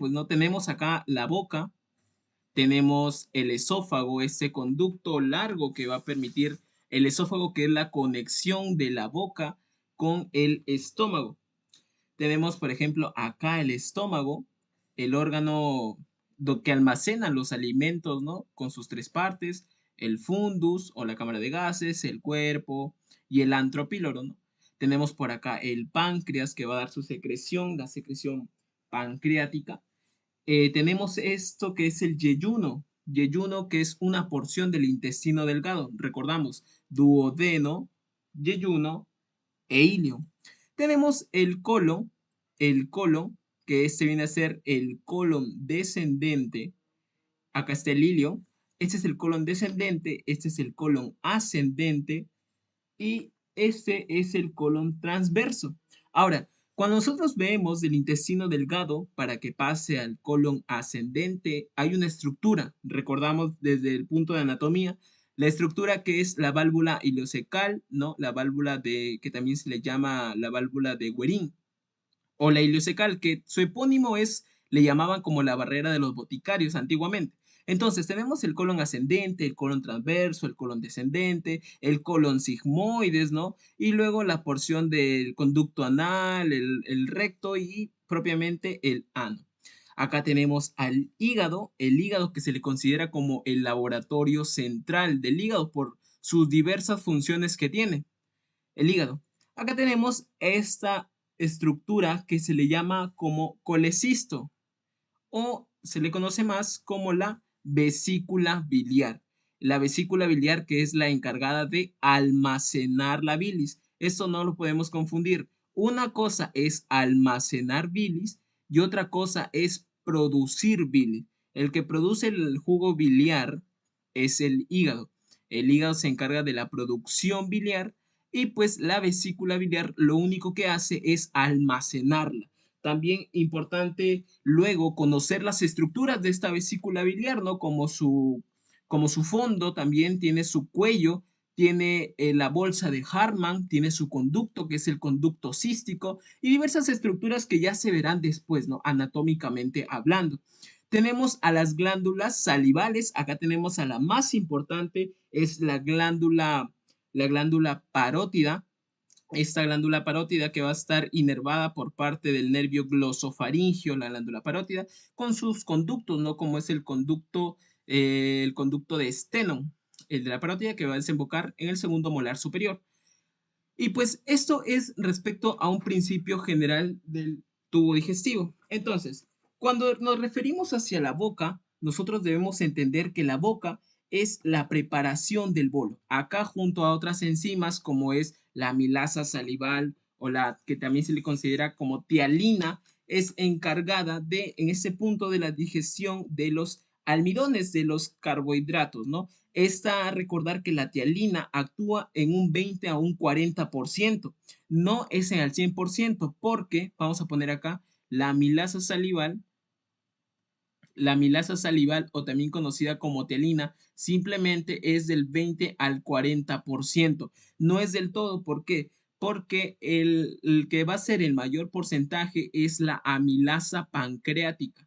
pues no tenemos acá la boca, tenemos el esófago, ese conducto largo que va a permitir el esófago, que es la conexión de la boca con el estómago. Tenemos, por ejemplo, acá el estómago, el órgano que almacena los alimentos, ¿no? Con sus tres partes, el fundus o la cámara de gases, el cuerpo y el antropíloro, ¿no? Tenemos por acá el páncreas que va a dar su secreción, la secreción pancreática. Tenemos esto que es el yeyuno, yeyuno que es una porción del intestino delgado. Recordamos, duodeno, yeyuno e ilio. Tenemos el colon, que este viene a ser el colon descendente. Acá está el ilio. Este es el colon descendente, este es el colon ascendente y este es el colon transverso. Ahora, cuando nosotros vemos del intestino delgado para que pase al colon ascendente, hay una estructura. Recordamos desde el punto de anatomía, la estructura que es la válvula ileocecal, ¿no? La válvula que también se le llama la válvula de Guerin o la ileocecal, que su epónimo es, le llamaban como la barrera de los boticarios antiguamente. Entonces tenemos el colon ascendente, el colon transverso, el colon descendente, el colon sigmoides, ¿no? Y luego la porción del conducto anal, el recto y propiamente el ano. Acá tenemos al hígado, el hígado que se le considera como el laboratorio central del hígado por sus diversas funciones que tiene el hígado. Acá tenemos esta estructura que se le llama como colecisto o se le conoce más como la vesícula biliar. La vesícula biliar que es la encargada de almacenar la bilis. Esto no lo podemos confundir. Una cosa es almacenar bilis y otra cosa es producir bilis. El que produce el jugo biliar es el hígado. El hígado se encarga de la producción biliar y pues la vesícula biliar lo único que hace es almacenarla. También importante luego conocer las estructuras de esta vesícula biliar, ¿no? Como su fondo, también tiene su cuello, tiene la bolsa de Hartmann, tiene su conducto, que es el conducto cístico, y diversas estructuras que ya se verán después, ¿no? Anatómicamente hablando. Tenemos a las glándulas salivales, acá tenemos a la más importante, es la glándula parótida, esta glándula parótida que va a estar inervada por parte del nervio glosofaringio, la glándula parótida, con sus conductos, ¿no? Como es el conducto de Stenón, el de la parótida que va a desembocar en el segundo molar superior. Y pues esto es respecto a un principio general del tubo digestivo. Entonces, cuando nos referimos hacia la boca, nosotros debemos entender que la boca es la preparación del bolo. Acá junto a otras enzimas como es la amilasa salival o la que también se le considera como tialina, es encargada de, en ese punto de la digestión de los almidones, de los carbohidratos, ¿no? Esta, recordar que la tialina actúa en un 20 a un 40%, no es en el 100%, porque vamos a poner acá la amilasa salival, la amilasa salival o también conocida como tialina, simplemente es del 20 al 40%. No es del todo, ¿por qué? Porque el que va a ser el mayor porcentaje es la amilasa pancreática.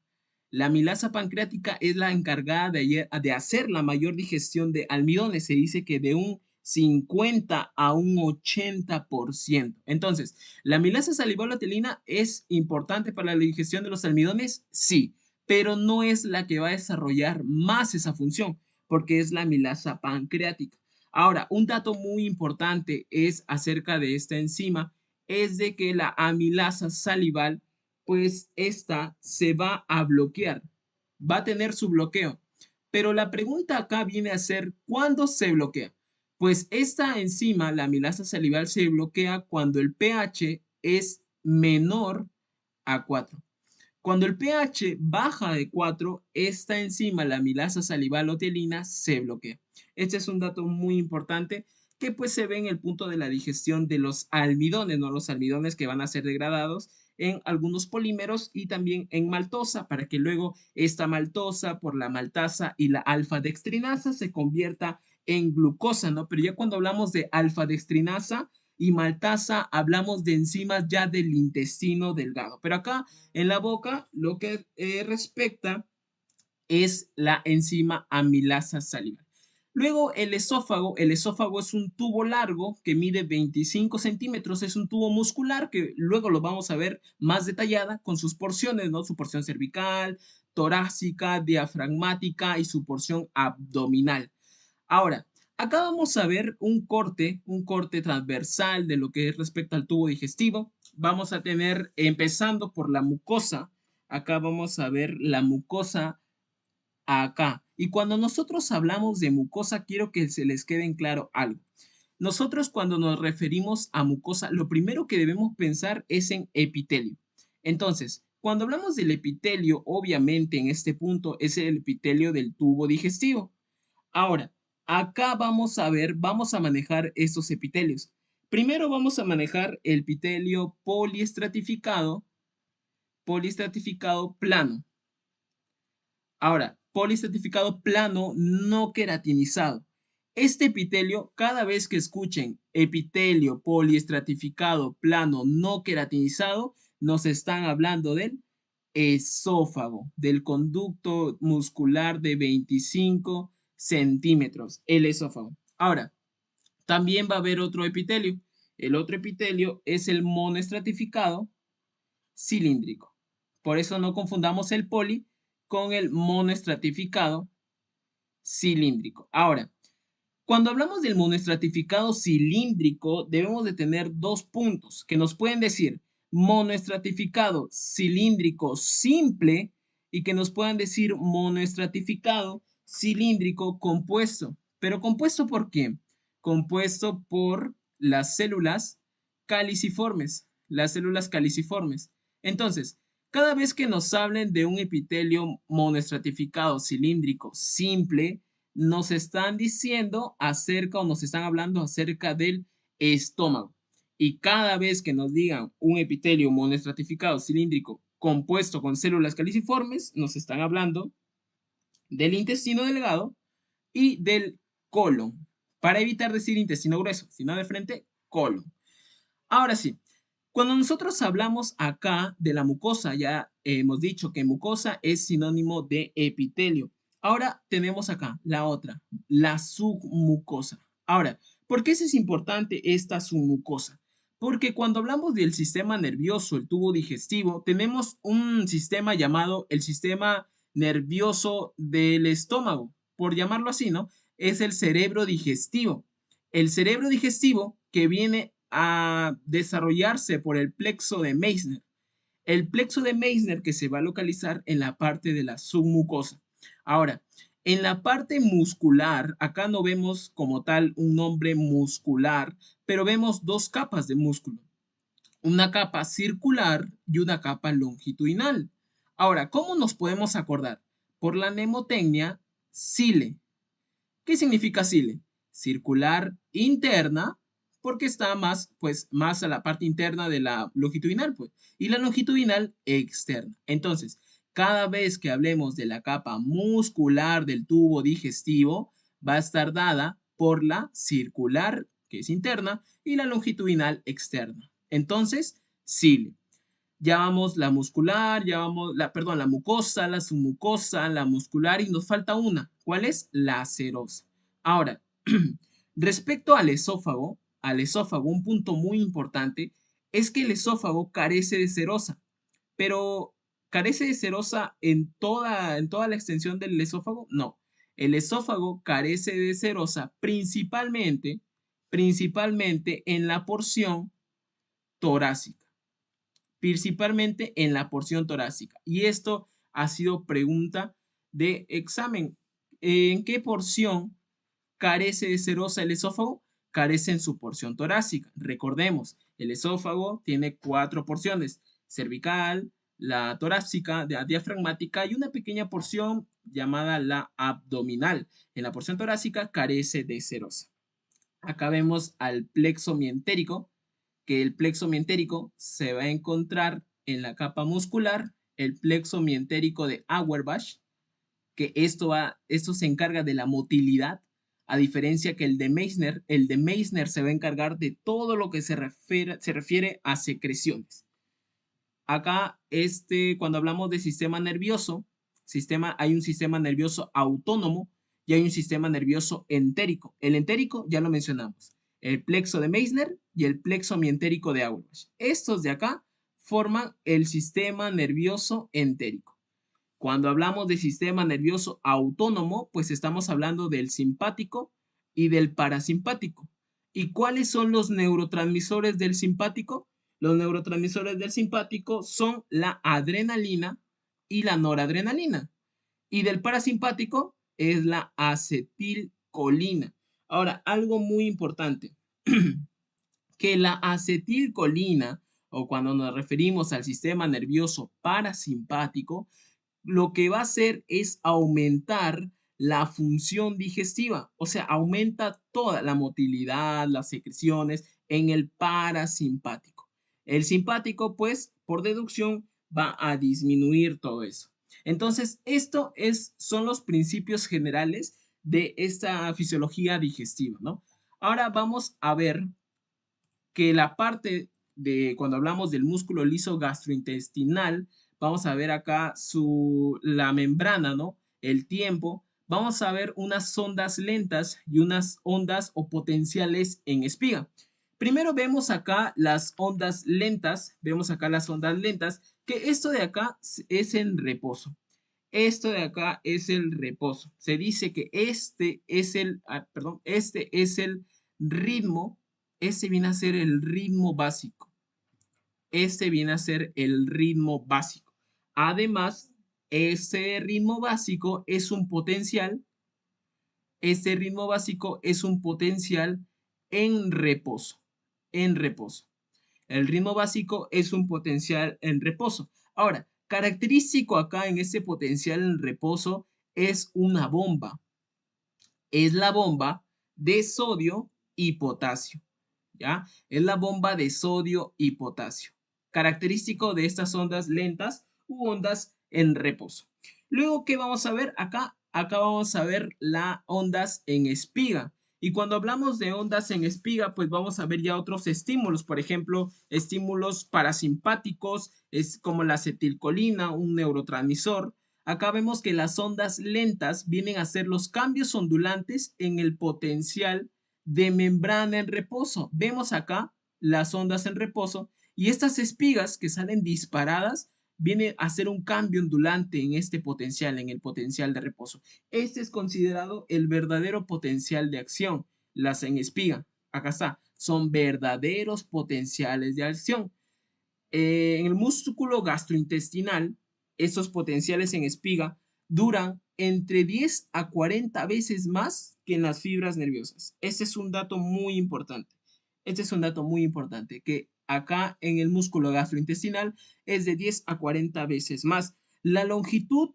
La amilasa pancreática es la encargada de hacer la mayor digestión de almidones. Se dice que de un 50 a un 80%. Entonces, ¿la amilasa salival o tialina es importante para la digestión de los almidones? Sí, pero no es la que va a desarrollar más esa función, porque es la amilasa pancreática. Ahora, un dato muy importante es acerca de esta enzima, es de que la amilasa salival, pues esta se va a bloquear, va a tener su bloqueo. Pero la pregunta acá viene a ser, ¿cuándo se bloquea? Pues esta enzima, la amilasa salival, se bloquea cuando el pH es menor a 4. Cuando el pH baja de 4, esta enzima, la amilasa salival o tialina, se bloquea. Este es un dato muy importante que pues se ve en el punto de la digestión de los almidones, ¿no? Los almidones que van a ser degradados en algunos polímeros y también en maltosa para que luego esta maltosa por la maltasa y la alfa-dextrinasa se convierta en glucosa, ¿no? Pero ya cuando hablamos de alfa-dextrinasa, y maltasa hablamos de enzimas ya del intestino delgado. Pero acá en la boca lo que respecta es la enzima amilasa salival. Luego el esófago es un tubo largo que mide 25 centímetros, es un tubo muscular que luego lo vamos a ver más detallada con sus porciones, ¿no? Su porción cervical, torácica, diafragmática y su porción abdominal. Ahora, acá vamos a ver un corte transversal de lo que es respecto al tubo digestivo. Vamos a tener, empezando por la mucosa, acá vamos a ver la mucosa acá. Y cuando nosotros hablamos de mucosa, quiero que se les quede en claro algo. Nosotros cuando nos referimos a mucosa, lo primero que debemos pensar es en epitelio. Entonces, cuando hablamos del epitelio, obviamente en este punto es el epitelio del tubo digestivo. Ahora, acá vamos a ver, vamos a manejar estos epitelios. Primero vamos a manejar el epitelio poliestratificado plano. Ahora, polistratificado plano no queratinizado. Este epitelio, cada vez que escuchen epitelio poliestratificado plano no queratinizado, nos están hablando del esófago, del conducto muscular de 25 centímetros, el esófago. Ahora, también va a haber otro epitelio. El otro epitelio es el monoestratificado cilíndrico. Por eso no confundamos el poli con el monoestratificado cilíndrico. Ahora, cuando hablamos del monoestratificado cilíndrico, debemos de tener dos puntos que nos pueden decir monoestratificado cilíndrico simple y que nos puedan decir monoestratificado cilíndrico compuesto. ¿Pero compuesto por qué? Compuesto por las células caliciformes. Las células caliciformes. Entonces, cada vez que nos hablen de un epitelio monoestratificado cilíndrico simple, nos están diciendo acerca o nos están hablando acerca del estómago. Y cada vez que nos digan un epitelio monoestratificado cilíndrico compuesto con células caliciformes, nos están hablando del intestino delgado y del colon. Para evitar decir intestino grueso, sino de frente, colon. Ahora sí, cuando nosotros hablamos acá de la mucosa, ya hemos dicho que mucosa es sinónimo de epitelio. Ahora tenemos acá la otra, la submucosa. Ahora, ¿por qué es importante esta submucosa? Porque cuando hablamos del sistema nervioso, el tubo digestivo, tenemos un sistema llamado el sistema nervioso del estómago, por llamarlo así, ¿no? Es el cerebro digestivo. El cerebro digestivo que viene a desarrollarse por el plexo de Meissner. El plexo de Meissner que se va a localizar en la parte de la submucosa. Ahora, en la parte muscular, acá no vemos como tal un nombre muscular, pero vemos dos capas de músculo. Una capa circular y una capa longitudinal. Ahora, ¿cómo nos podemos acordar? Por la mnemotecnia, cile. ¿Qué significa cile? Circular interna, porque está más, pues, más a la parte interna de la longitudinal, pues, y la longitudinal externa. Entonces, cada vez que hablemos de la capa muscular del tubo digestivo, va a estar dada por la circular, que es interna, y la longitudinal externa. Entonces, cile. Ya vamos la muscular, ya vamos la mucosa, la submucosa, la muscular y nos falta una. ¿Cuál es? La serosa. Ahora, respecto al esófago, un punto muy importante es que el esófago carece de serosa, pero ¿carece de serosa en toda la extensión del esófago? No. El esófago carece de serosa principalmente en la porción torácica, principalmente en la porción torácica. Y esto ha sido pregunta de examen. ¿En qué porción carece de serosa el esófago? Carece en su porción torácica. Recordemos, el esófago tiene 4 porciones: cervical, la torácica, la diafragmática y una pequeña porción llamada la abdominal. En la porción torácica carece de serosa. Acá vemos al plexo mientérico, que el plexo mientérico se va a encontrar en la capa muscular, el plexo mientérico de Auerbach, que esto se encarga de la motilidad. A diferencia que el de Meissner se va a encargar de todo lo que se refiere a secreciones. Acá, cuando hablamos de sistema nervioso, hay un sistema nervioso autónomo y hay un sistema nervioso entérico. El entérico ya lo mencionamos, el plexo de Meissner y el plexo mientérico de Auerbach. Estos de acá forman el sistema nervioso entérico. Cuando hablamos de sistema nervioso autónomo, pues estamos hablando del simpático y del parasimpático. ¿Y cuáles son los neurotransmisores del simpático? Los neurotransmisores del simpático son la adrenalina y la noradrenalina. Y del parasimpático es la acetilcolina. Ahora, algo muy importante, que la acetilcolina, o cuando nos referimos al sistema nervioso parasimpático, lo que va a hacer es aumentar la función digestiva, o sea, aumenta toda la motilidad, las secreciones en el parasimpático. El simpático, pues, por deducción, va a disminuir todo eso. Entonces, son los principios generales de esta fisiología digestiva, ¿no? Ahora vamos a ver que la parte de cuando hablamos del músculo liso gastrointestinal, vamos a ver acá la membrana, ¿no? El tiempo. Vamos a ver unas ondas lentas y unas ondas o potenciales en espiga. Primero vemos acá las ondas lentas, que esto de acá es en reposo. Esto de acá es el reposo. Se dice que este es el ritmo, este viene a ser el ritmo básico. Este viene a ser el ritmo básico. Además, ese ritmo básico es un potencial. Este ritmo básico es un potencial en reposo. En reposo. El ritmo básico es un potencial en reposo. Ahora, característico acá en este potencial en reposo es una bomba. Es la bomba de sodio y potasio. ¿Ya? Es la bomba de sodio y potasio. Característico de estas ondas lentas u ondas en reposo. Luego, ¿qué vamos a ver acá? Acá vamos a ver las ondas en espiga. Y cuando hablamos de ondas en espiga, pues vamos a ver ya otros estímulos. Por ejemplo, estímulos parasimpáticos, es como la acetilcolina, un neurotransmisor. Acá vemos que las ondas lentas vienen a ser los cambios ondulantes en el potencial de membrana en reposo. Vemos acá las ondas en reposo y estas espigas que salen disparadas vienen a hacer un cambio ondulante en este potencial, en el potencial de reposo. Este es considerado el verdadero potencial de acción. Las en espiga, acá está, son verdaderos potenciales de acción. En el músculo gastrointestinal, estos potenciales en espiga duran entre 10 a 40 veces más que en las fibras nerviosas. Este es un dato muy importante. Que acá en el músculo gastrointestinal es de 10 a 40 veces más. La longitud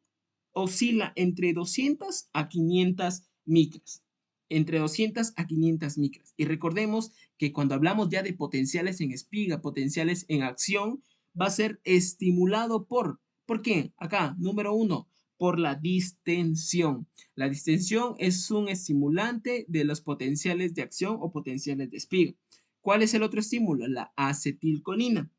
oscila entre 200 a 500 micras. Entre 200 a 500 micras. Y recordemos que cuando hablamos ya de potenciales en espiga, potenciales en acción, va a ser estimulado ¿por qué? Acá, número 1, por la distensión. La distensión es un estimulante de los potenciales de acción o potenciales de espiga. ¿Cuál es el otro estímulo? La acetilcolina.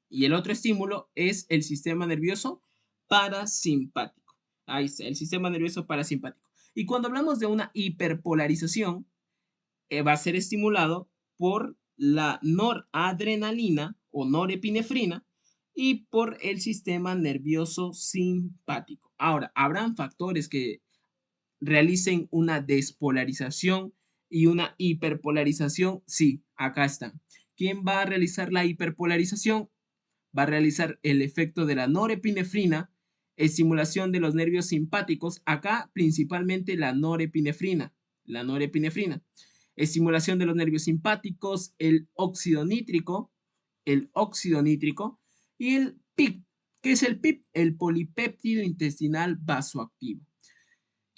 Y el otro estímulo es el sistema nervioso parasimpático. Ahí está, el sistema nervioso parasimpático. Y cuando hablamos de una hiperpolarización, va a ser estimulado por la noradrenalina o norepinefrina y por el sistema nervioso simpático. Ahora, ¿habrán factores que realicen una despolarización y una hiperpolarización? Sí, acá están. ¿Quién va a realizar la hiperpolarización? Va a realizar el efecto de la norepinefrina, estimulación de los nervios simpáticos, acá principalmente la norepinefrina, estimulación de los nervios simpáticos, el óxido nítrico y el PIP. ¿Qué es el PIP? El polipéptido intestinal vasoactivo.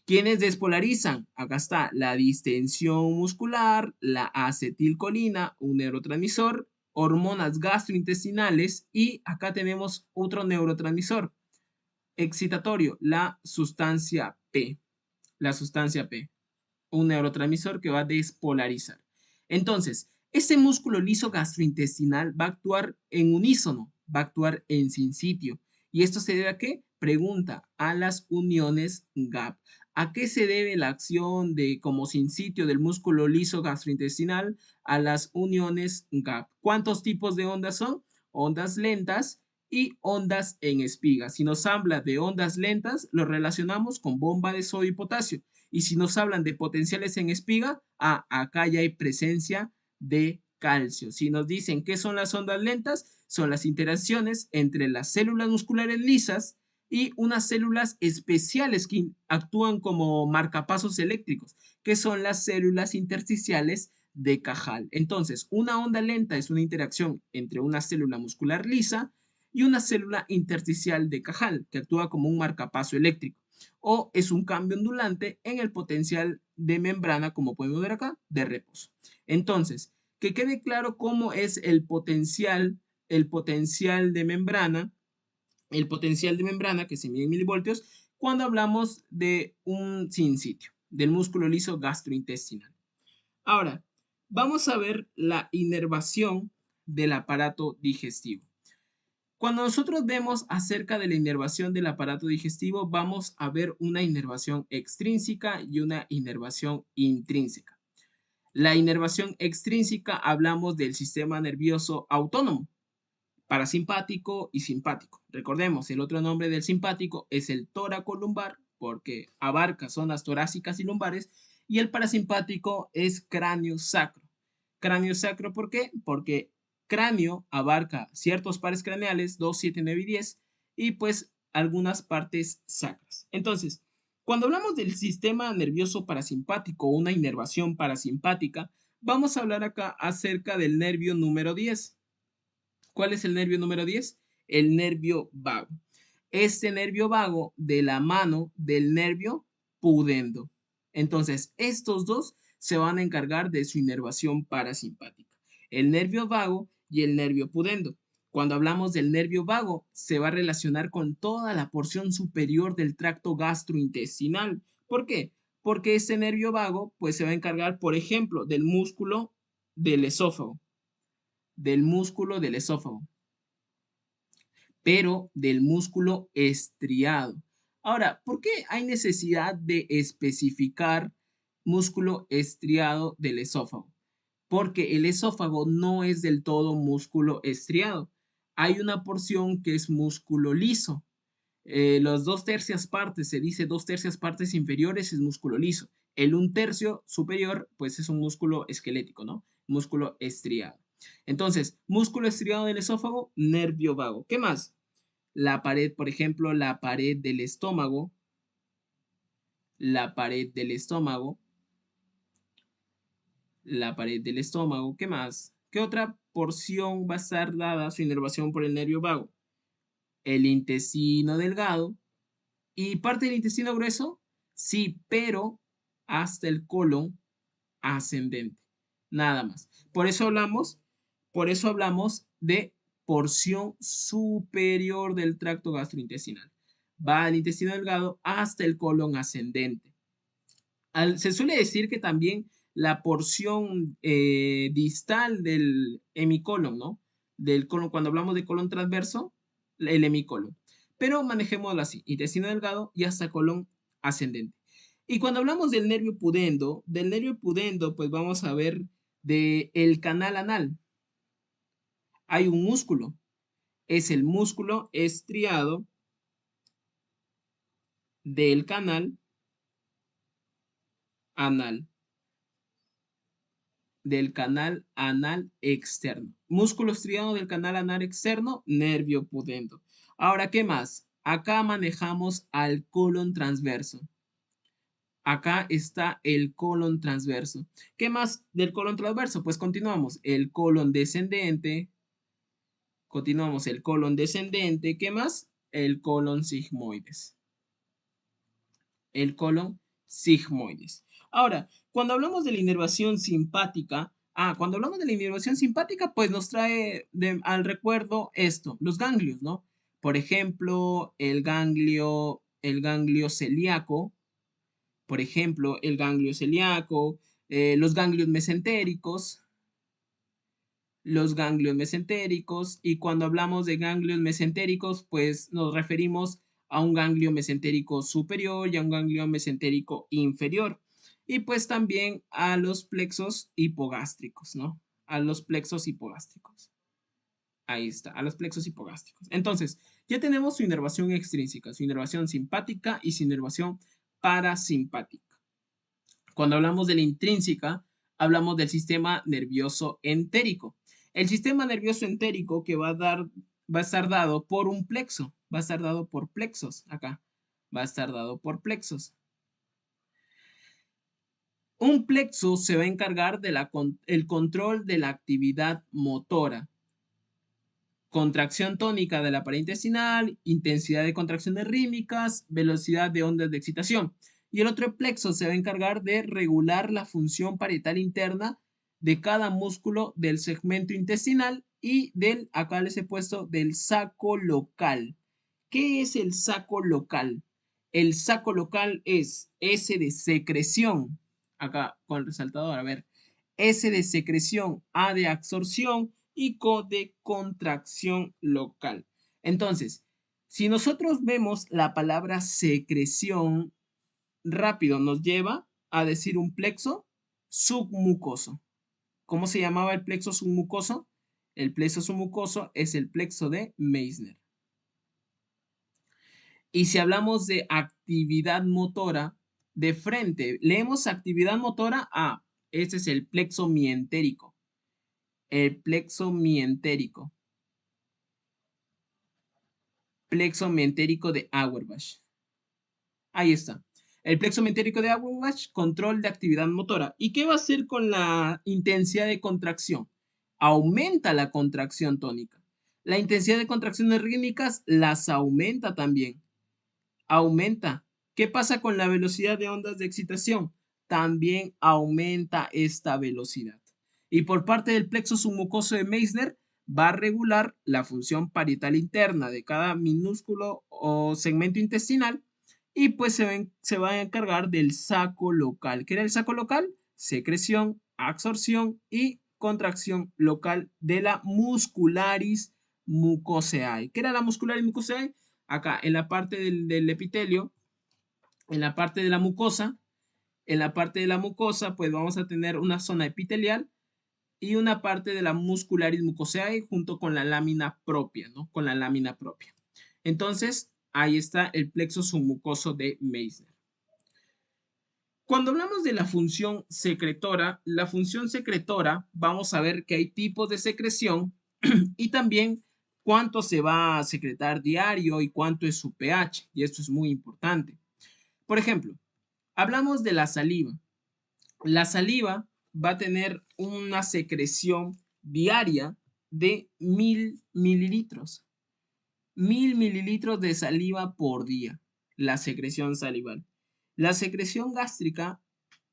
¿Quiénes despolarizan? Acá está la distensión muscular, la acetilcolina, un neurotransmisor, hormonas gastrointestinales y acá tenemos otro neurotransmisor excitatorio, la sustancia P. La sustancia P. un neurotransmisor que va a despolarizar. Entonces, este músculo liso gastrointestinal va a actuar en unísono, va a actuar en sinsitio. ¿Y esto se debe a qué? Pregunta, a las uniones GAP. ¿A qué se debe la acción de como sinsitio del músculo liso gastrointestinal? A las uniones GAP. ¿Cuántos tipos de ondas son? Ondas lentas y ondas en espiga. Si nos habla de ondas lentas, lo relacionamos con bomba de sodio y potasio. Y si nos hablan de potenciales en espiga, acá ya hay presencia de calcio. Si nos dicen qué son las ondas lentas, son las interacciones entre las células musculares lisas y unas células especiales que actúan como marcapasos eléctricos, que son las células intersticiales de Cajal. Entonces, una onda lenta es una interacción entre una célula muscular lisa y una célula intersticial de Cajal, que actúa como un marcapaso eléctrico, o es un cambio ondulante en el potencial de membrana, como podemos ver acá, de reposo. Entonces, que quede claro cómo es el potencial de membrana que se mide en milivoltios cuando hablamos de un sinsitio, del músculo liso gastrointestinal. Ahora, vamos a ver la inervación del aparato digestivo. Cuando nosotros vemos acerca de la inervación del aparato digestivo, vamos a ver una inervación extrínseca y una inervación intrínseca. La inervación extrínseca hablamos del sistema nervioso autónomo, parasimpático y simpático. Recordemos, el otro nombre del simpático es el tóraco lumbar porque abarca zonas torácicas y lumbares, y el parasimpático es cráneo sacro. Cráneo sacro, ¿por qué? Porque cráneo abarca ciertos pares craneales, 2, 7, 9 y 10, y pues algunas partes sacras. Entonces, cuando hablamos del sistema nervioso parasimpático o una inervación parasimpática, vamos a hablar acá acerca del nervio número 10. ¿Cuál es el nervio número 10? El nervio vago. Este nervio vago de la mano del nervio pudendo. Entonces, estos dos se van a encargar de su inervación parasimpática. El nervio vago y el nervio pudendo. Cuando hablamos del nervio vago, se va a relacionar con toda la porción superior del tracto gastrointestinal. ¿Por qué? Porque este nervio vago, pues se va a encargar, por ejemplo, del músculo del esófago, pero del músculo estriado. Ahora, ¿por qué hay necesidad de especificar músculo estriado del esófago? Porque el esófago no es del todo músculo estriado. Hay una porción que es músculo liso. Las 2/3 partes, se dice 2/3 partes inferiores es músculo liso. El 1/3 superior, pues es un músculo esquelético, ¿no? Músculo estriado. Entonces, músculo estriado del esófago, nervio vago. ¿Qué más? La pared, por ejemplo, la pared del estómago, la pared del estómago, la pared del estómago. ¿Qué más? ¿Qué otra porción va a estar dada a su inervación por el nervio vago? El intestino delgado. ¿Y parte del intestino grueso? Sí, pero hasta el colon ascendente. Nada más. Por eso hablamos de porción superior del tracto gastrointestinal. Va del intestino delgado hasta el colon ascendente. Se suele decir que también la porción distal del hemicolon, ¿no? Del colon, cuando hablamos de colon transverso, el hemicolon. Pero manejémoslo así, intestino delgado y hasta colon ascendente. Y cuando hablamos del nervio pudendo, pues vamos a ver del canal anal. Hay un músculo, es el músculo estriado del canal anal. Del canal anal externo. Músculo estriado del canal anal externo, nervio pudendo. Ahora, ¿qué más? Acá manejamos al colon transverso. Acá está el colon transverso. ¿Qué más del colon transverso? Pues continuamos. El colon descendente. Continuamos el colon descendente. ¿Qué más? El colon sigmoides. El colon sigmoides. Ahora, cuando hablamos de la inervación simpática, pues nos trae al recuerdo esto, los ganglios, ¿no? Por ejemplo, el ganglio celíaco, Por ejemplo, el ganglio celíaco, los ganglios mesentéricos, y cuando hablamos de ganglios mesentéricos, pues nos referimos a un ganglio mesentérico superior y a un ganglio mesentérico inferior. Y pues también a los plexos hipogástricos, ¿no? A los plexos hipogástricos. Ahí está, a los plexos hipogástricos. Entonces, ya tenemos su inervación extrínseca, su inervación simpática y su inervación parasimpática. Cuando hablamos de la intrínseca, hablamos del sistema nervioso entérico. El sistema nervioso entérico que va a estar dado por un plexo, va a estar dado por plexos, acá, va a estar dado por plexos. Un plexo se va a encargar del control de la actividad motora, contracción tónica de la pared intestinal, intensidad de contracciones rítmicas, velocidad de ondas de excitación. Y el otro plexo se va a encargar de regular la función parietal interna de cada músculo del segmento intestinal y acá les he puesto, del saco local. ¿Qué es el saco local? El saco local es S de secreción, acá con el resaltador, a ver, S de secreción, A de absorción y CO de contracción local. Entonces, si nosotros vemos la palabra secreción, rápido nos lleva a decir un plexo submucoso. ¿Cómo se llamaba el plexo submucoso? El plexo submucoso es el plexo de Meissner. Y si hablamos de actividad motora, de frente, leemos actividad motora A. Este es el plexo mientérico. El plexo mientérico. Plexo mientérico de Auerbach. Ahí está. El plexo mientérico de Auerbach, control de actividad motora. ¿Y qué va a hacer con la intensidad de contracción? Aumenta la contracción tónica. La intensidad de contracciones rítmicas las aumenta también. Aumenta. ¿Qué pasa con la velocidad de ondas de excitación? También aumenta esta velocidad. Y por parte del plexo submucoso de Meissner, va a regular la función parietal interna de cada minúsculo o segmento intestinal y pues se va a encargar del saco local. ¿Qué era el saco local? Secreción, absorción y contracción local de la muscularis mucosae. ¿Qué era la muscularis mucosae? Acá en la parte del epitelio, en la parte de la mucosa, pues vamos a tener una zona epitelial y una parte de la muscularis mucosae junto con la lámina propia, ¿no? Con la lámina propia. Entonces, ahí está el plexo submucoso de Meissner. Cuando hablamos de la función secretora, vamos a ver que hay tipos de secreción y también cuánto se va a secretar diario y cuánto es su pH, y esto es muy importante. Por ejemplo, hablamos de la saliva. La saliva va a tener una secreción diaria de 1000 mililitros. 1000 mililitros de saliva por día, la secreción salival. La secreción gástrica,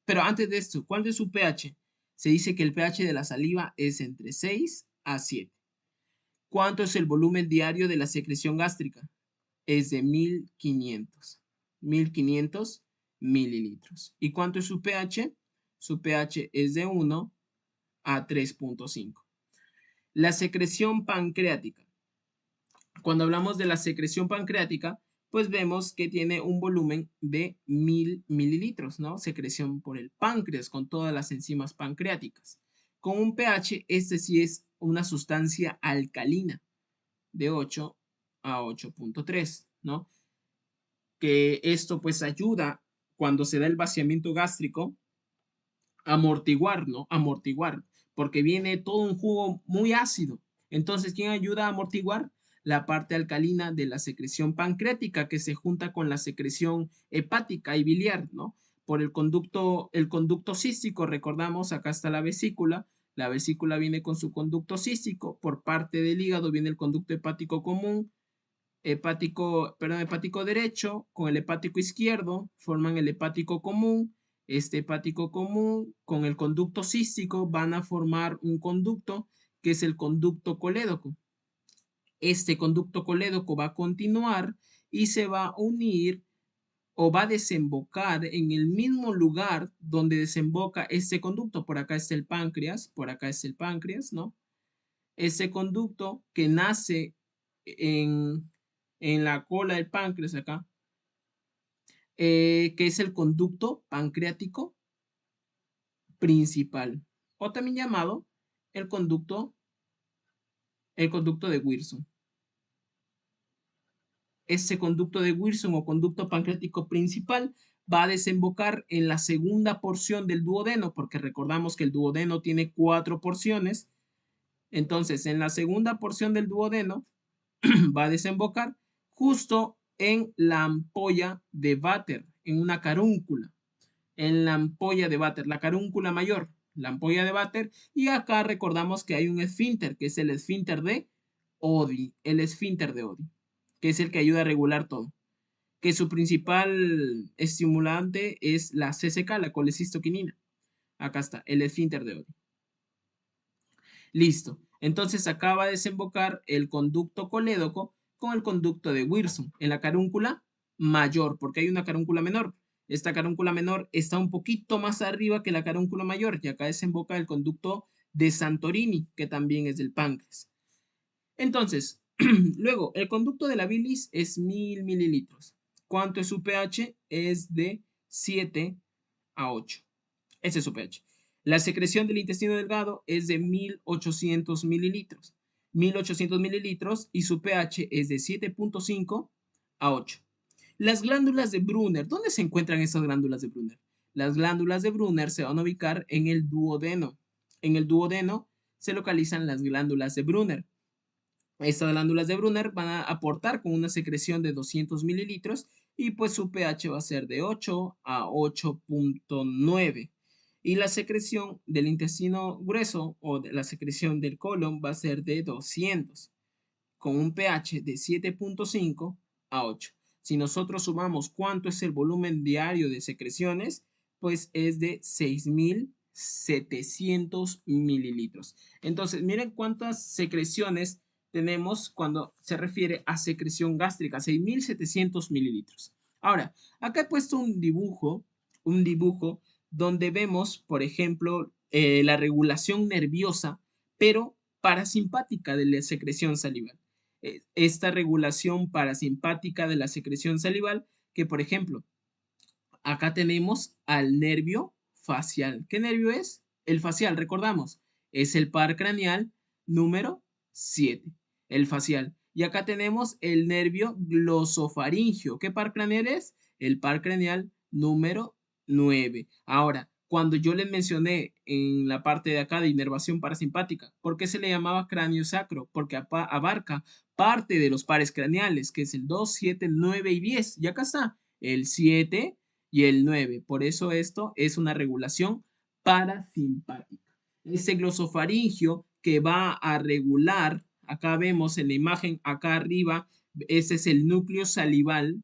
pero antes de esto, ¿cuál es su pH? Se dice que el pH de la saliva es entre 6 a 7. ¿Cuánto es el volumen diario de la secreción gástrica? Es de 1500. 1500 mililitros. ¿Y cuánto es su pH? Su pH es de 1 a 3.5. La secreción pancreática. Cuando hablamos de la secreción pancreática, pues vemos que tiene un volumen de 1000 mililitros, ¿no? Secreción por el páncreas con todas las enzimas pancreáticas. Con un pH, este sí es una sustancia alcalina de 8 a 8.3, ¿no? Que esto pues ayuda cuando se da el vaciamiento gástrico a amortiguar, ¿no? Amortiguar, porque viene todo un jugo muy ácido. Entonces, ¿quién ayuda a amortiguar? La parte alcalina de la secreción pancreática que se junta con la secreción hepática y biliar, ¿no? Por el conducto cístico, recordamos, acá está la vesícula viene con su conducto cístico, por parte del hígado viene el conducto hepático común, hepático derecho con el hepático izquierdo, forman el hepático común. Este hepático común con el conducto cístico van a formar un conducto que es el conducto colédoco. Este conducto colédoco va a continuar y se va a unir o va a desembocar en el mismo lugar donde desemboca este conducto. Por acá está el páncreas, por acá está el páncreas, ¿no? Ese conducto que nace en la cola del páncreas acá, que es el conducto pancreático principal, o también llamado el conducto de Wilson. Ese conducto de Wilson o conducto pancreático principal va a desembocar en la segunda porción del duodeno, porque recordamos que el duodeno tiene 4 porciones. Entonces, en la segunda porción del duodeno va a desembocar justo en la ampolla de váter, en una carúncula, en la ampolla de váter, la carúncula mayor, la ampolla de váter, y acá recordamos que hay un esfínter, que es el esfínter de Oddi, el esfínter de Oddi, que es el que ayuda a regular todo, que su principal estimulante es la CCK, la colecistoquinina. Acá está, el esfínter de Oddi. Listo. Entonces acá va a desembocar el conducto colédoco con el conducto de Wilson en la carúncula mayor, porque hay una carúncula menor. Esta carúncula menor está un poquito más arriba que la carúncula mayor y acá desemboca el conducto de Santorini, que también es del páncreas. Entonces, luego, el conducto de la bilis es 1000 mililitros. ¿Cuánto es su pH? Es de 7 a 8. Ese es su pH. La secreción del intestino delgado es de 1800 mililitros. 1800 mililitros y su pH es de 7.5 a 8. Las glándulas de Brunner. ¿Dónde se encuentran esas glándulas de Brunner? Las glándulas de Brunner se van a ubicar en el duodeno. En el duodeno se localizan las glándulas de Brunner. Estas glándulas de Brunner van a aportar con una secreción de 200 mililitros y pues su pH va a ser de 8 a 8.9. Y la secreción del intestino grueso o de la secreción del colon va a ser de 200 con un pH de 7.5 a 8. Si nosotros sumamos cuánto es el volumen diario de secreciones, pues es de 6.700 mililitros. Entonces, miren cuántas secreciones tenemos cuando se refiere a secreción gástrica, 6.700 mililitros. Ahora, acá he puesto un dibujo donde vemos, por ejemplo, la regulación nerviosa, pero parasimpática de la secreción salival. Esta regulación parasimpática de la secreción salival, que por ejemplo, acá tenemos al nervio facial. ¿Qué nervio es? El facial, recordamos, es el par craneal número 7, el facial. Y acá tenemos el nervio glosofaringio. ¿Qué par craneal es? El par craneal número 9. Ahora, cuando yo les mencioné en la parte de acá de inervación parasimpática, ¿por qué se le llamaba cráneo sacro? Porque abarca parte de los pares craneales, que es el 2, 7, 9 y 10. Y acá está el 7 y el 9. Por eso esto es una regulación parasimpática. Ese glosofaringio que va a regular, acá vemos en la imagen, acá arriba, ese es el núcleo salival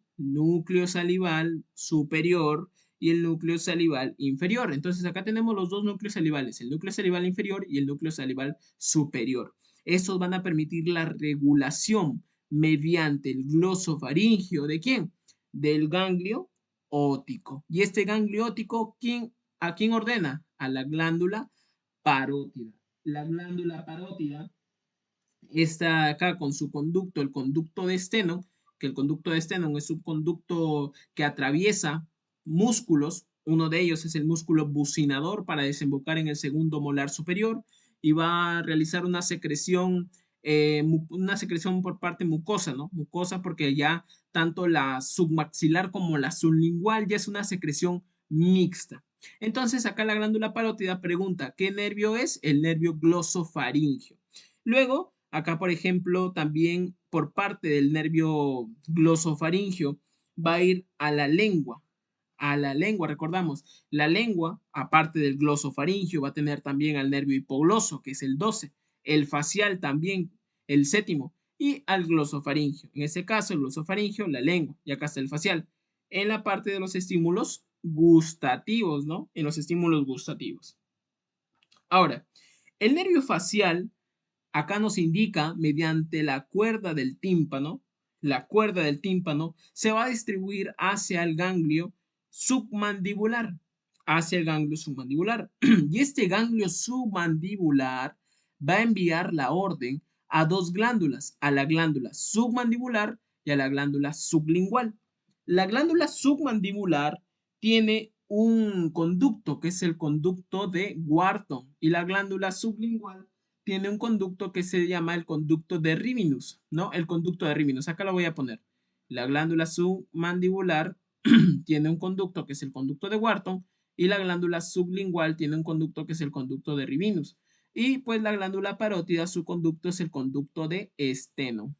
superior y el núcleo salival inferior. Entonces acá tenemos los dos núcleos salivales, el núcleo salival inferior y el núcleo salival superior. Estos van a permitir la regulación mediante el glosofaringio ¿de quién? Del ganglio óptico. Y este ganglio óptico, ¿a quién ordena? A la glándula parótida. La glándula parótida está acá con su conducto, el conducto de Stenone, que el conducto de Stenone es un conducto que atraviesa músculos. Uno de ellos es el músculo bucinador para desembocar en el segundo molar superior y va a realizar una secreción por parte mucosa, ¿no? Mucosa porque ya tanto la submaxilar como la sublingual ya es una secreción mixta. Entonces acá la glándula parótida pregunta, ¿qué nervio es? El nervio glosofaringio. Luego, acá por ejemplo, también por parte del nervio glosofaringio va a ir a la lengua. A la lengua, recordamos, la lengua, aparte del glosofaringio, va a tener también al nervio hipogloso, que es el 12, el facial también, el 7, y al glosofaringio. En este caso, el glosofaringio, la lengua, y acá está el facial. En la parte de los estímulos gustativos, ¿no? En los estímulos gustativos. Ahora, el nervio facial acá nos indica mediante la cuerda del tímpano, la cuerda del tímpano, se va a distribuir hacia el ganglio submandibular, hacia el ganglio submandibular. Y este ganglio submandibular va a enviar la orden a dos glándulas, a la glándula submandibular y a la glándula sublingual. La glándula submandibular tiene un conducto que es el conducto de Wharton y la glándula sublingual tiene un conducto que se llama el conducto de Rivinus, ¿no? El conducto de Rivinus, acá lo voy a poner. La glándula submandibular tiene un conducto que es el conducto de Wharton y la glándula sublingual tiene un conducto que es el conducto de Rivinus. Y pues la glándula parótida, su conducto es el conducto de Steno.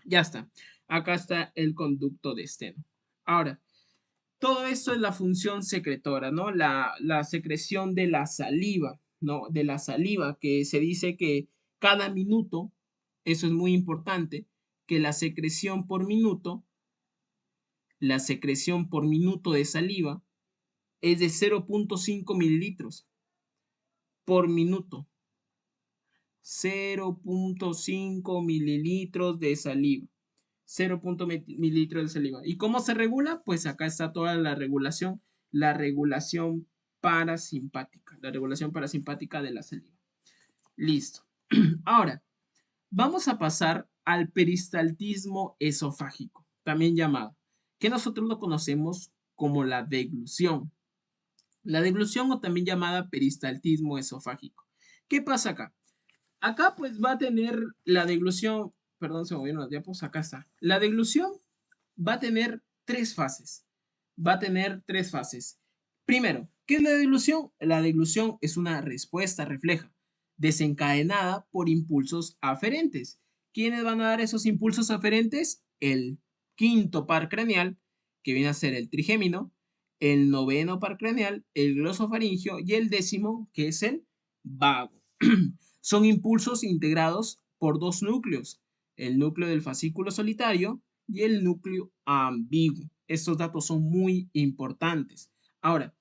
Ya está. Acá está el conducto de Steno. Ahora, todo esto es la función secretora, ¿no? La secreción de la saliva, ¿no? De la saliva, que se dice que cada minuto, eso es muy importante, que la secreción por minuto de saliva es de 0.5 mililitros por minuto. 0.5 mililitros de saliva. 0.5 mililitros de saliva. ¿Y cómo se regula? Pues acá está toda la regulación parasimpática, de la saliva. Listo. Ahora, vamos a pasar al peristaltismo esofágico, también llamado, que nosotros lo conocemos como la deglución. La deglución o también llamada peristaltismo esofágico. ¿Qué pasa acá? Acá pues va a tener la deglución, perdón, se movieron las diapos, acá está. La deglución va a tener tres fases. Primero, ¿qué es la deglución? La deglución es una respuesta refleja, desencadenada por impulsos aferentes. ¿Quiénes van a dar esos impulsos aferentes? El quinto par craneal, que viene a ser el trigémino, el noveno par craneal, el glosofaringio y el décimo, que es el vago. Son impulsos integrados por dos núcleos, el núcleo del fascículo solitario y el núcleo ambiguo. Estos datos son muy importantes. Ahora,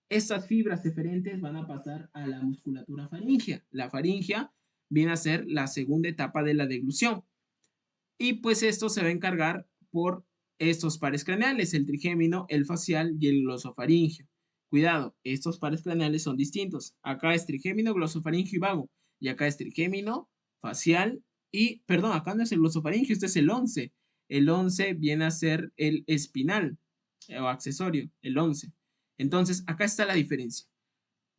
estas fibras eferentes van a pasar a la musculatura faríngea. La faringia viene a ser la segunda etapa de la deglución. Y pues esto se va a encargar por estos pares craneales, el trigémino, el facial y el glosofaringio. Cuidado, estos pares craneales son distintos. Acá es trigémino, glosofaringio y vago. Y acá es trigémino, facial y, perdón, acá no es el glosofaringio, este es el 11. El 11 viene a ser el espinal o accesorio, el 11. Entonces, acá está la diferencia.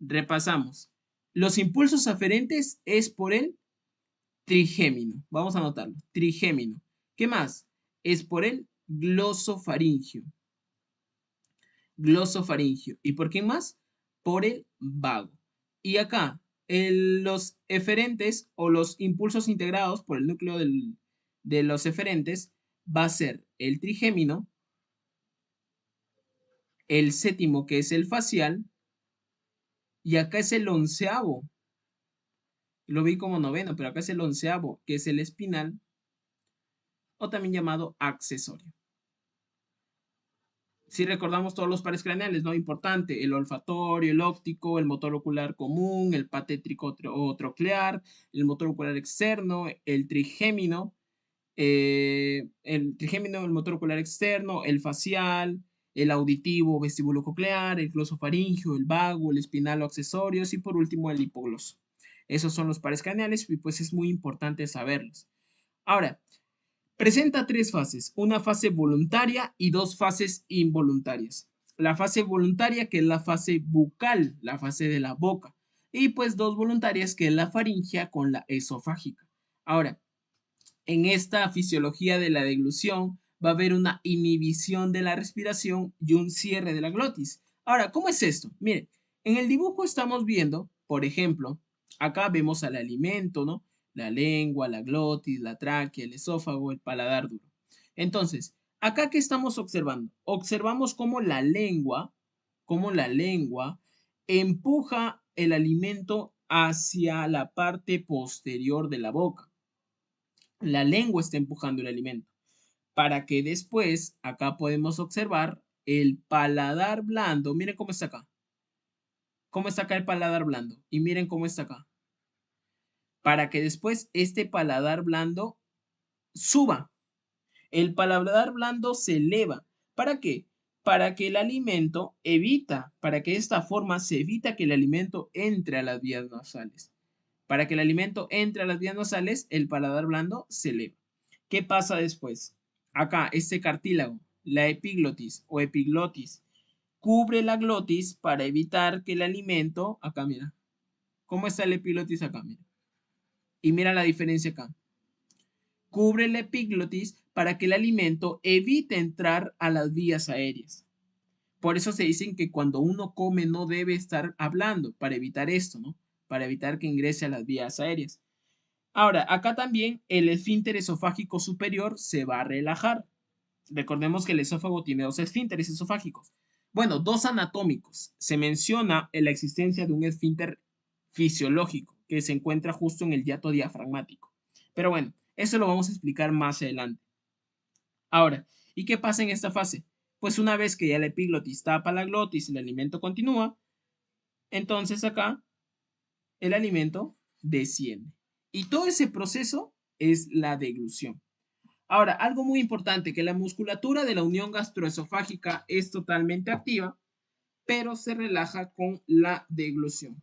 Repasamos. Los impulsos aferentes es por el trigémino. Vamos a anotarlo. Trigémino. ¿Qué más? Es por el glosofaringio. Glosofaringio. ¿Y por qué más? Por el vago. Y acá, los eferentes o los impulsos integrados por el núcleo de los eferentes va a ser el trigémino, el séptimo que es el facial y acá es el onceavo. Lo vi como noveno, pero acá es el onceavo que es el espinal o también llamado accesorio. Si recordamos todos los pares craneales, ¿no? Importante, el olfatorio, el óptico, el motor ocular común, el patétrico o troclear, el motor ocular externo, el trigémino, el motor ocular externo, el facial, el auditivo, vestíbulo coclear, el glosofaringio, el vago, el espinal o accesorios y por último el hipogloso. Esos son los pares craneales y pues es muy importante saberlos. Ahora, presenta tres fases, una fase voluntaria y dos fases involuntarias. La fase voluntaria, que es la fase bucal, la fase de la boca, y pues dos voluntarias, que es la faringea con la esofágica. Ahora, en esta fisiología de la deglución va a haber una inhibición de la respiración y un cierre de la glotis. Ahora, ¿cómo es esto? Miren, en el dibujo estamos viendo, por ejemplo, acá vemos al alimento, ¿no? La lengua, la glotis, la tráquea, el esófago, el paladar duro. Entonces, acá ¿qué estamos observando? Observamos cómo la lengua empuja el alimento hacia la parte posterior de la boca. La lengua está empujando el alimento. Para que después, acá podemos observar el paladar blando. Miren cómo está acá. ¿Cómo está acá el paladar blando? Y miren cómo está acá. Para que después este paladar blando suba. El paladar blando se eleva. ¿Para qué? Para que el alimento para que de esta forma se evita que el alimento entre a las vías nasales. Para que el alimento entre a las vías nasales, el paladar blando se eleva. ¿Qué pasa después? Acá, este cartílago, la epiglotis o epiglotis, cubre la glotis para evitar que el alimento, acá mira, ¿cómo está el epiglotis acá? Mira. Y mira la diferencia acá. Cubre la epiglotis para que el alimento evite entrar a las vías aéreas. Por eso se dicen que cuando uno come no debe estar hablando, para evitar esto, ¿no? Para evitar que ingrese a las vías aéreas. Ahora, acá también el esfínter esofágico superior se va a relajar. Recordemos que el esófago tiene dos esfínteres esofágicos. Bueno, dos anatómicos. Se menciona en la existencia de un esfínter fisiológico que se encuentra justo en el hiato diafragmático. Pero bueno, eso lo vamos a explicar más adelante. Ahora, ¿y qué pasa en esta fase? Pues una vez que ya la epiglotis tapa la glotis y el alimento continúa, entonces acá el alimento desciende. Y todo ese proceso es la deglución. Ahora, algo muy importante, que la musculatura de la unión gastroesofágica es totalmente activa, pero se relaja con la deglución.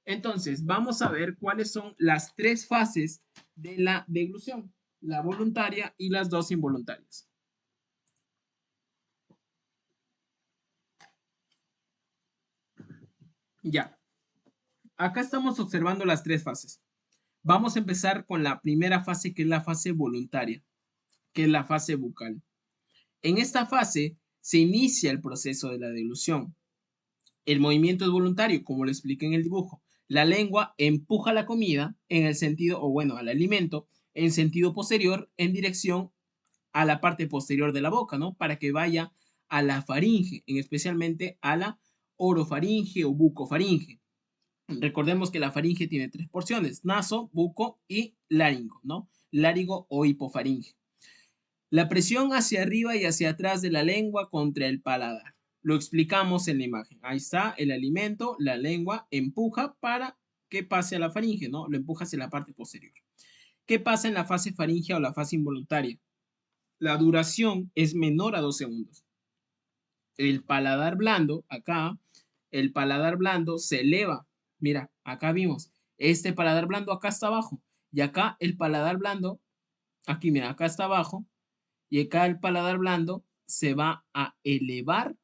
Entonces, vamos a ver cuáles son las tres fases de la deglución, la voluntaria y las dos involuntarias. Ya, acá estamos observando las tres fases. Vamos a empezar con la primera fase, que es la fase voluntaria, que es la fase bucal. En esta fase se inicia el proceso de la deglución. El movimiento es voluntario, como lo expliqué en el dibujo. La lengua empuja la comida en el sentido, o bueno, al alimento, en sentido posterior, en dirección a la parte posterior de la boca, ¿no? Para que vaya a la faringe, especialmente a la orofaringe o bucofaringe. Recordemos que la faringe tiene tres porciones: naso, buco y láringo, ¿no? Lárigo o hipofaringe. La presión hacia arriba y hacia atrás de la lengua contra el paladar. Lo explicamos en la imagen. Ahí está el alimento, la lengua empuja para que pase a la faringe, ¿no? Lo empuja hacia la parte posterior. ¿Qué pasa en la fase faríngea o la fase involuntaria? La duración es menor a 2 segundos. El paladar blando, acá, el paladar blando se eleva. Mira, acá vimos, este paladar blando acá está abajo. Y acá el paladar blando, aquí mira, acá está abajo. Y acá el paladar blando se va a elevar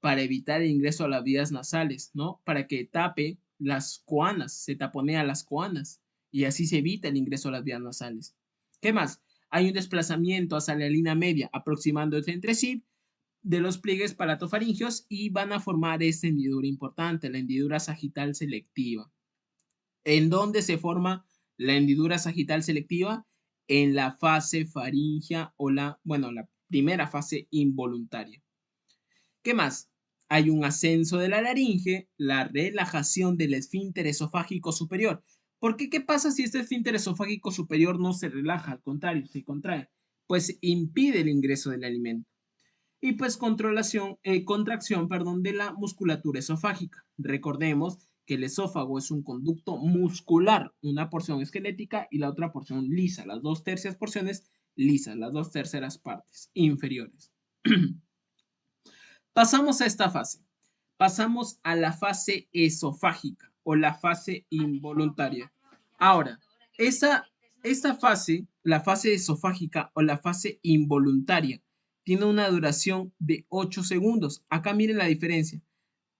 para evitar el ingreso a las vías nasales, ¿no? Para que tape las coanas, se taponea las coanas y así se evita el ingreso a las vías nasales. ¿Qué más? Hay un desplazamiento hacia la línea media aproximándose entre sí de los pliegues palatofaringios y van a formar esta hendidura importante, la hendidura sagital selectiva. ¿En dónde se forma la hendidura sagital selectiva? En la fase faríngea o la primera fase involuntaria. ¿Qué más? Hay un ascenso de la laringe, la relajación del esfínter esofágico superior. ¿Por qué? ¿Qué pasa si este esfínter esofágico superior no se relaja? Al contrario, se contrae. Pues impide el ingreso del alimento. Y pues contracción de la musculatura esofágica. Recordemos que el esófago es un conducto muscular, una porción esquelética y la otra porción lisa, las dos tercias porciones lisas, las dos terceras partes inferiores. Pasamos a esta fase. Pasamos a la fase esofágica o la fase involuntaria. Ahora, esta fase, la fase esofágica o la fase involuntaria, tiene una duración de 8 segundos. Acá miren la diferencia.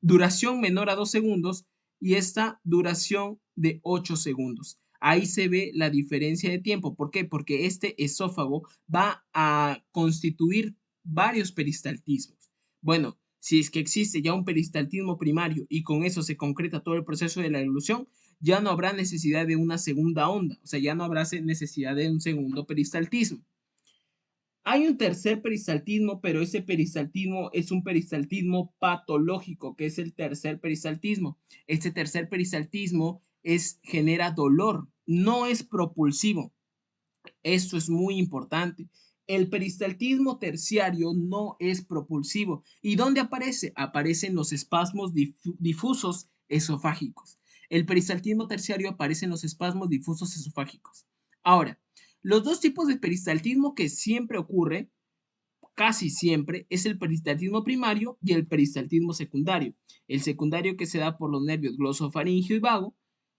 Duración menor a 2 segundos y esta duración de 8 segundos. Ahí se ve la diferencia de tiempo. ¿Por qué? Porque este esófago va a constituir varios peristaltismos. Bueno, si es que existe ya un peristaltismo primario y con eso se concreta todo el proceso de la deglución, ya no habrá necesidad de una segunda onda, o sea, ya no habrá necesidad de un segundo peristaltismo. Hay un tercer peristaltismo, pero ese peristaltismo es un peristaltismo patológico, que es el tercer peristaltismo. Este tercer peristaltismo genera dolor, no es propulsivo. Esto es muy importante. El peristaltismo terciario no es propulsivo. ¿Y dónde aparece? Aparece en los espasmos difusos esofágicos. El peristaltismo terciario aparece en los espasmos difusos esofágicos. Ahora, Los dos tipos de peristaltismo que siempre ocurre, casi siempre, es el peristaltismo primario y el peristaltismo secundario. El secundario que se da por los nervios glosofaringio y vago.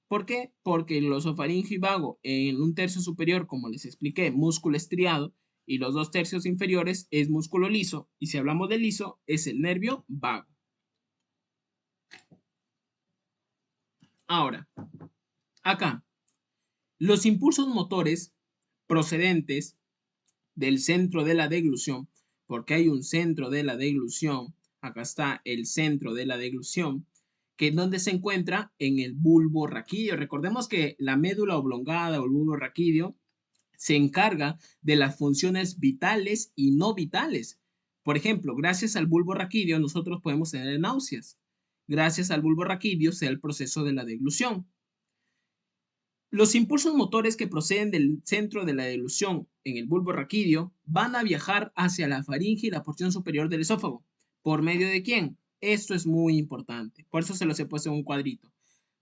¿Por qué? Porque el glosofaringio y vago en un tercio superior, como les expliqué, músculo estriado, y los 2 tercios inferiores es músculo liso. Y si hablamos de liso, es el nervio vago. Ahora, acá, los impulsos motores procedentes del centro de la deglución, porque hay un centro de la deglución, acá está el centro de la deglución, que es donde se encuentra en el bulbo raquídeo. Recordemos que la médula oblongada o el bulbo raquídeo se encarga de las funciones vitales y no vitales. Por ejemplo, gracias al bulbo raquídeo nosotros podemos tener náuseas. Gracias al bulbo raquídeo se da el proceso de la deglución. Los impulsos motores que proceden del centro de la deglución en el bulbo raquídeo van a viajar hacia la faringe y la porción superior del esófago. ¿Por medio de quién? Esto es muy importante. Por eso se los he puesto en un cuadrito.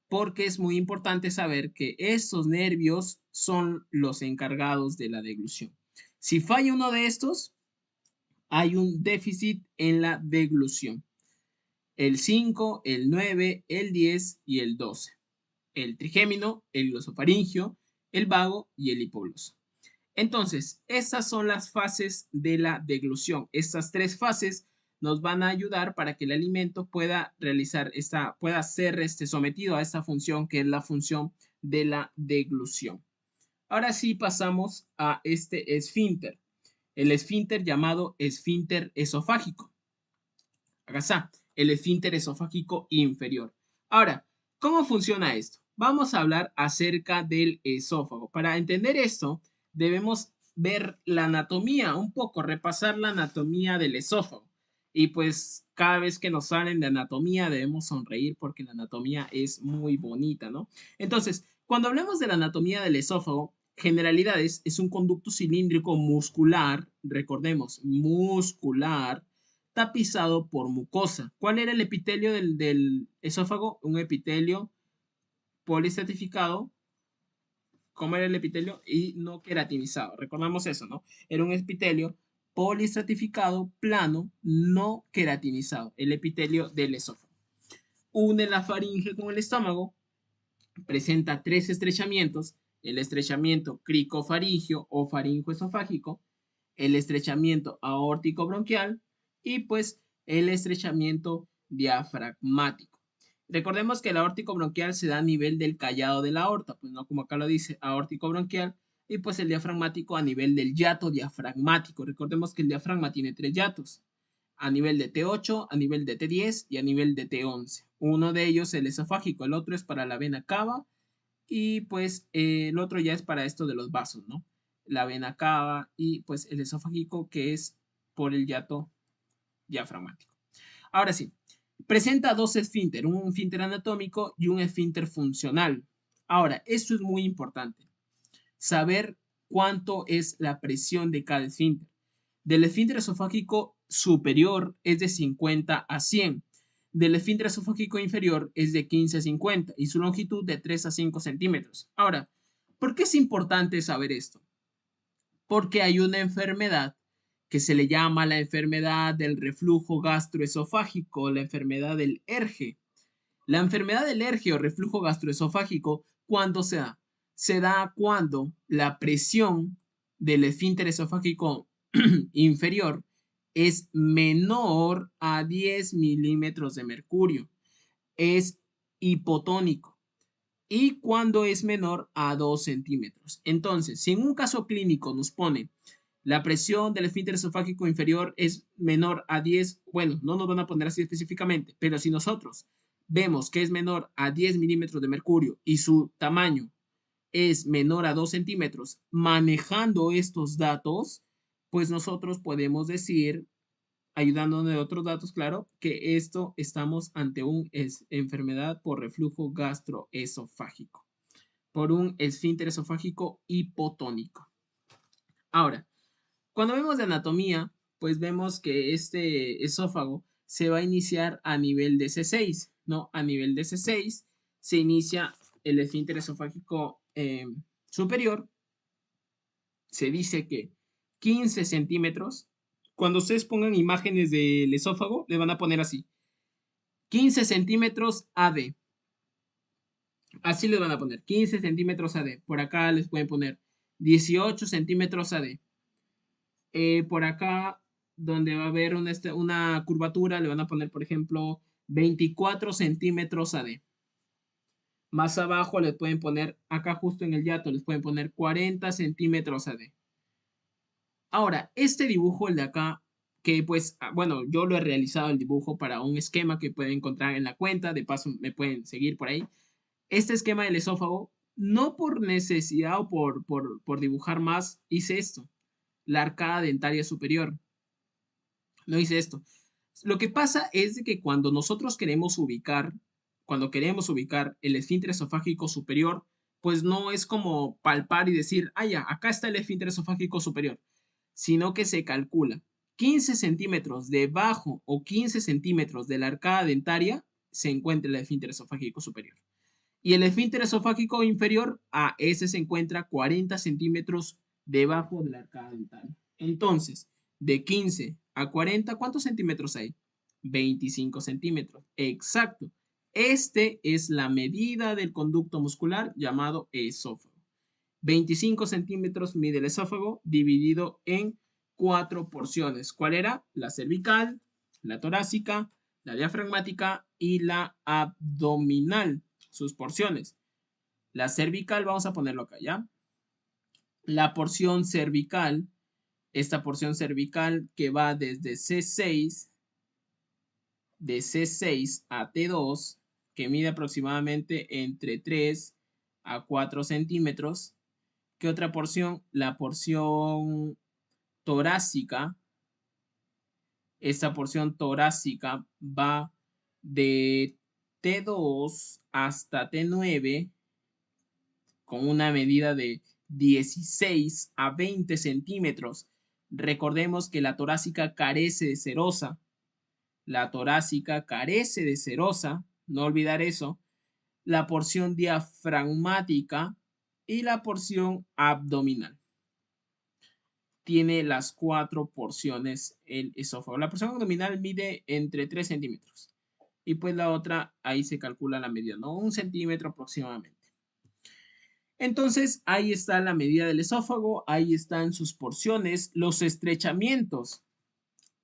Porque es muy importante saber que estos nervios son los encargados de la deglución. Si falla uno de estos, hay un déficit en la deglución. El 5, el 9, el 10 y el 12. El trigémino, el glosofaringio, el vago y el hipogloso. Entonces, estas son las fases de la deglución. Estas 3 fases nos van a ayudar para que el alimento pueda pueda ser sometido a esta función que es la función de la deglución. Ahora sí pasamos a este esfínter. El esfínter llamado esfínter esofágico. Acá está, el esfínter esofágico inferior. Ahora, ¿cómo funciona esto? Vamos a hablar acerca del esófago. Para entender esto, debemos ver la anatomía, un poco, repasar la anatomía del esófago. Y pues cada vez que nos salen de anatomía debemos sonreír porque la anatomía es muy bonita, ¿no? Entonces, cuando hablamos de la anatomía del esófago, generalidades es un conducto cilíndrico muscular, recordemos, muscular, tapizado por mucosa. ¿Cuál era el epitelio del esófago? Un epitelio polistratificado. ¿Cómo era el epitelio? Y no queratinizado. Recordamos eso, ¿no? Era un epitelio polistratificado, plano, no queratinizado. El epitelio del esófago. Une la faringe con el estómago. Presenta 3 estrechamientos. El estrechamiento cricofaringio o faringoesofágico, el estrechamiento aórtico bronquial y pues el estrechamiento diafragmático. Recordemos que el aórtico bronquial se da a nivel del callado de la aorta, pues no como acá lo dice, aórtico bronquial, y pues el diafragmático a nivel del hiato diafragmático. Recordemos que el diafragma tiene 3 hiatos, a nivel de T8, a nivel de T10 y a nivel de T11. Uno de ellos es el esofágico, el otro es para la vena cava y pues el otro ya es para esto de los vasos, ¿no? La vena cava y pues el esofágico que es por el hiato diafragmático. Ahora sí, presenta 2 esfínter, un esfínter anatómico y un esfínter funcional. Ahora, esto es muy importante, saber cuánto es la presión de cada esfínter. Del esfínter esofágico superior es de 50 a 100. Del esfínter esofágico inferior es de 15 a 50 y su longitud de 3 a 5 centímetros. Ahora, ¿por qué es importante saber esto? Porque hay una enfermedad que se le llama la enfermedad del reflujo gastroesofágico, la enfermedad del ERGE. La enfermedad del ERGE o reflujo gastroesofágico, ¿cuándo se da? Se da cuando la presión del esfínter esofágico inferior es menor a 10 milímetros de mercurio. Es hipotónico. Y cuando es menor a 2 centímetros. Entonces, si en un caso clínico nos pone la presión del esfínter esofágico inferior es menor a 10, bueno, no nos van a poner así específicamente, pero si nosotros vemos que es menor a 10 milímetros de mercurio y su tamaño es menor a 2 centímetros, manejando estos datos, pues nosotros podemos decir, ayudándonos de otros datos, claro, que esto estamos ante una enfermedad por reflujo gastroesofágico, por un esfínter esofágico hipotónico. Ahora, cuando vemos de anatomía, pues vemos que este esófago se va a iniciar a nivel de C6, ¿no? A nivel de C6 se inicia el esfínter esofágico superior se dice que 15 centímetros, cuando ustedes pongan imágenes del esófago, le van a poner así, 15 centímetros AD. Así les van a poner, 15 centímetros AD. Por acá les pueden poner 18 centímetros AD. Por acá, donde va a haber una curvatura, le van a poner, por ejemplo, 24 centímetros AD. Más abajo les pueden poner, acá justo en el yato, les pueden poner 40 centímetros AD. Ahora, este dibujo, el de acá, que pues, bueno, yo lo he realizado el dibujo para un esquema que pueden encontrar en la cuenta, de paso me pueden seguir por ahí. Este esquema del esófago, no por necesidad o por dibujar más, hice esto, la arcada dentaria superior. No hice esto. Lo que pasa es de que cuando queremos ubicar el esfínter esofágico superior, pues no es como palpar y decir, ah, ya, acá está el esfínter esofágico superior, sino que se calcula 15 centímetros debajo o 15 centímetros de la arcada dentaria se encuentra el esfínter esofágico superior. Y el esfínter esofágico inferior, a ese se encuentra 40 centímetros debajo de la arcada dental. Entonces, de 15 a 40, ¿cuántos centímetros hay? 25 centímetros. Exacto. Este es la medida del conducto muscular llamado esófago. 25 centímetros mide el esófago dividido en 4 porciones. ¿Cuál era? La cervical, la torácica, la diafragmática y la abdominal. Sus porciones. La cervical, vamos a ponerlo acá, ¿ya? La porción cervical, esta porción cervical que va desde C6, de C6 a T2, que mide aproximadamente entre 3 a 4 centímetros. ¿Qué otra porción? La porción torácica. Esta porción torácica va de T2 hasta T9 con una medida de 16 a 20 centímetros. Recordemos que la torácica carece de serosa. La torácica carece de serosa, no olvidar eso. La porción diafragmática y la porción abdominal. Tiene las 4 porciones el esófago. La porción abdominal mide entre 3 centímetros. Y pues la otra, ahí se calcula la medida, ¿no? 1 centímetro aproximadamente. Entonces, ahí está la medida del esófago, ahí están sus porciones, los estrechamientos.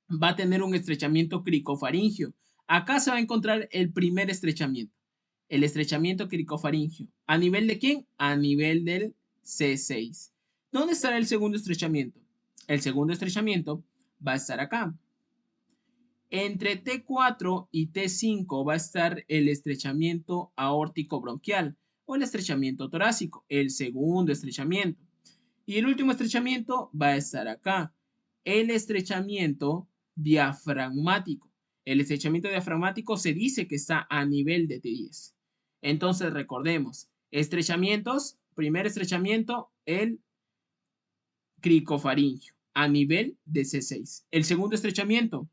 Va a tener un estrechamiento cricofaringio. Acá se va a encontrar el primer estrechamiento, el estrechamiento cricofaringio. ¿A nivel de quién? A nivel del C6. ¿Dónde estará el segundo estrechamiento? El segundo estrechamiento va a estar acá. Entre T4 y T5 va a estar el estrechamiento aórtico bronquial o el estrechamiento torácico, el segundo estrechamiento. Y el último estrechamiento va a estar acá, el estrechamiento diafragmático. El estrechamiento diafragmático se dice que está a nivel de T10. Entonces recordemos, estrechamientos, primer estrechamiento, el cricofaringio a nivel de C6. El segundo estrechamiento,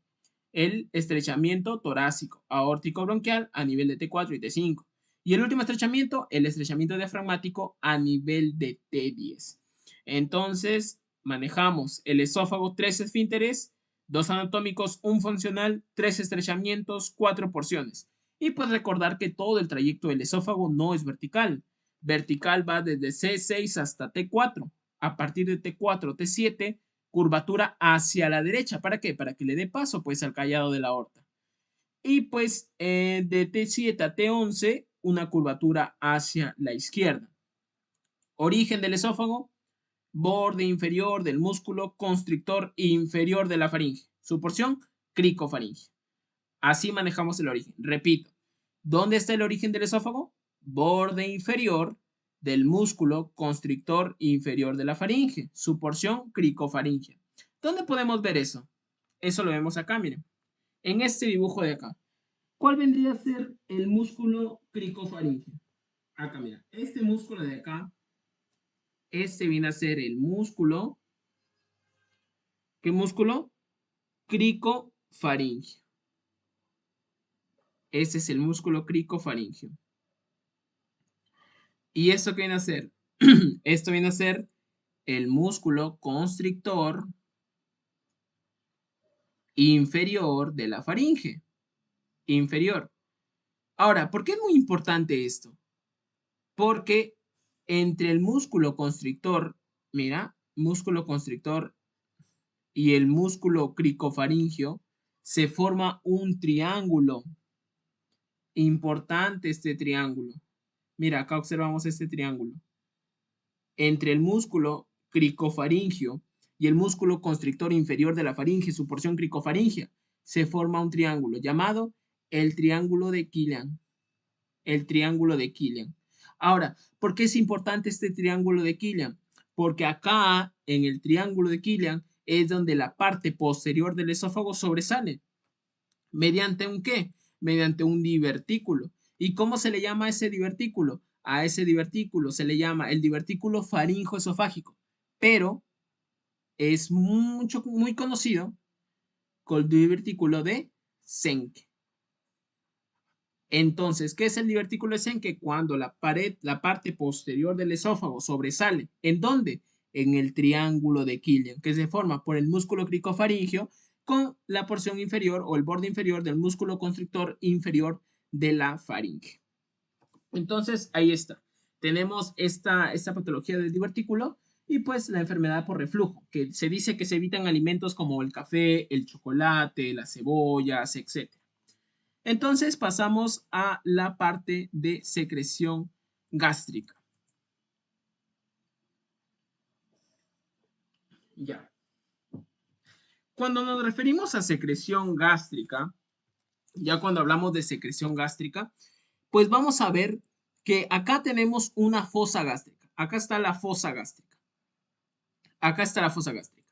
el estrechamiento torácico aórtico bronquial a nivel de T4 y T5. Y el último estrechamiento, el estrechamiento diafragmático a nivel de T10. Entonces, manejamos el esófago, 3 esfínteres, 2 anatómicos, 1 funcional, 3 estrechamientos, 4 porciones. Y pues recordar que todo el trayecto del esófago no es vertical. Vertical va desde C6 hasta T4. A partir de T4, T7, curvatura hacia la derecha. ¿Para qué? Para que le dé paso pues al callado de la aorta. Y pues de T7 a T11, una curvatura hacia la izquierda. Origen del esófago, borde inferior del músculo constrictor inferior de la faringe. Su porción, cricofaringe. Así manejamos el origen. Repito, ¿dónde está el origen del esófago? Borde inferior del músculo constrictor inferior de la faringe. Su porción, cricofaringe. ¿Dónde podemos ver eso? Eso lo vemos acá, miren. En este dibujo de acá. ¿Cuál vendría a ser el músculo cricofaringe? Acá, mira. Este músculo de acá, este viene a ser el músculo. ¿Qué músculo? Cricofaringio. Ese es el músculo cricofaringio. ¿Y esto qué viene a ser? Esto viene a ser el músculo constrictor inferior de la faringe. Inferior. Ahora, ¿por qué es muy importante esto? Porque entre el músculo constrictor, mira, músculo constrictor y el músculo cricofaringio, se forma un triángulo. Importante este triángulo. Mira, acá observamos este triángulo. Entre el músculo cricofaringio y el músculo constrictor inferior de la faringe, su porción cricofaringea, se forma un triángulo llamado el triángulo de Killian. El triángulo de Killian. Ahora, ¿por qué es importante este triángulo de Killian? Porque acá, en el triángulo de Killian, es donde la parte posterior del esófago sobresale. ¿Mediante un qué? Mediante un divertículo. ¿Y cómo se le llama a ese divertículo? A ese divertículo se le llama el divertículo faringoesofágico, pero es muy conocido con el divertículo de Schenck. Entonces, ¿qué es el divertículo de Schenck? Cuando la parte posterior del esófago sobresale. ¿En dónde? En el triángulo de Killian, que se forma por el músculo cricofaringio con la porción inferior o el borde inferior del músculo constrictor inferior de la faringe. Entonces, ahí está. Tenemos esta patología del divertículo y pues la enfermedad por reflujo, que se dice que se evitan alimentos como el café, el chocolate, las cebollas, etc. Entonces pasamos a la parte de secreción gástrica. Ya. Cuando nos referimos a secreción gástrica, ya cuando hablamos de secreción gástrica, pues vamos a ver que acá tenemos una fosa gástrica. Acá está la fosa gástrica. Acá está la fosa gástrica.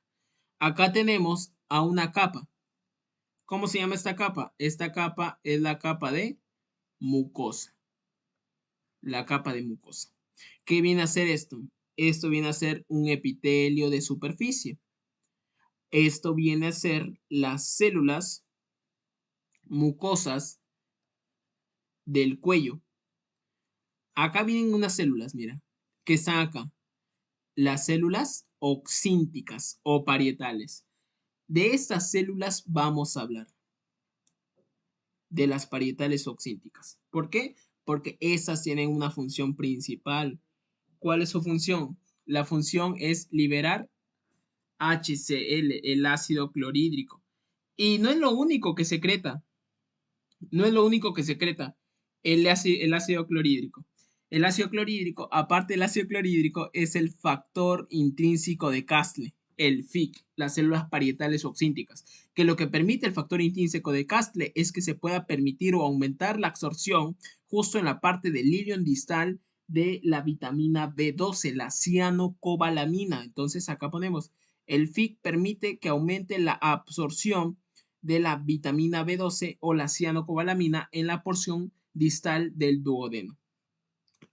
Acá tenemos a una capa. ¿Cómo se llama esta capa? Esta capa es la capa de mucosa. La capa de mucosa. ¿Qué viene a ser esto? Esto viene a ser un epitelio de superficie. Esto viene a ser las células mucosas del cuello. Acá vienen unas células, mira, que están acá. Las células oxínticas o parietales. De estas células vamos a hablar. De las parietales oxínticas. ¿Por qué? Porque esas tienen una función principal. ¿Cuál es su función? La función es liberar HCl, el ácido clorhídrico. Y no es lo único que secreta. No es lo único que secreta el ácido clorhídrico. El ácido clorhídrico, aparte del ácido clorhídrico, es el factor intrínseco de Castle, el FIC, las células parietales oxínticas, que lo que permite el factor intrínseco de Castle es que se pueda permitir o aumentar la absorción justo en la parte del ilion distal de la vitamina B12, la cianocobalamina. Entonces acá ponemos, el FIC permite que aumente la absorción de la vitamina B12 o la cianocobalamina en la porción distal del duodeno.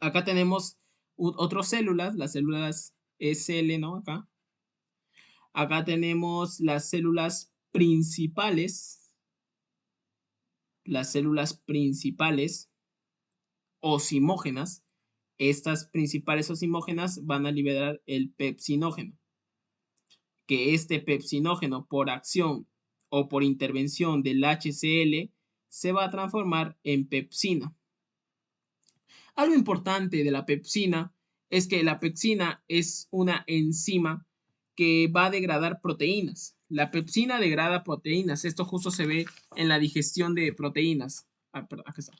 Acá tenemos otras células, las células SL, ¿no? Acá tenemos las células principales osimógenas. Estas principales osimógenas van a liberar el pepsinógeno, que este pepsinógeno por acción o por intervención del HCl se va a transformar en pepsina. Algo importante de la pepsina es que la pepsina es una enzima que va a degradar proteínas. La pepsina degrada proteínas. Esto justo se ve en la digestión de proteínas. Perdón, acá está.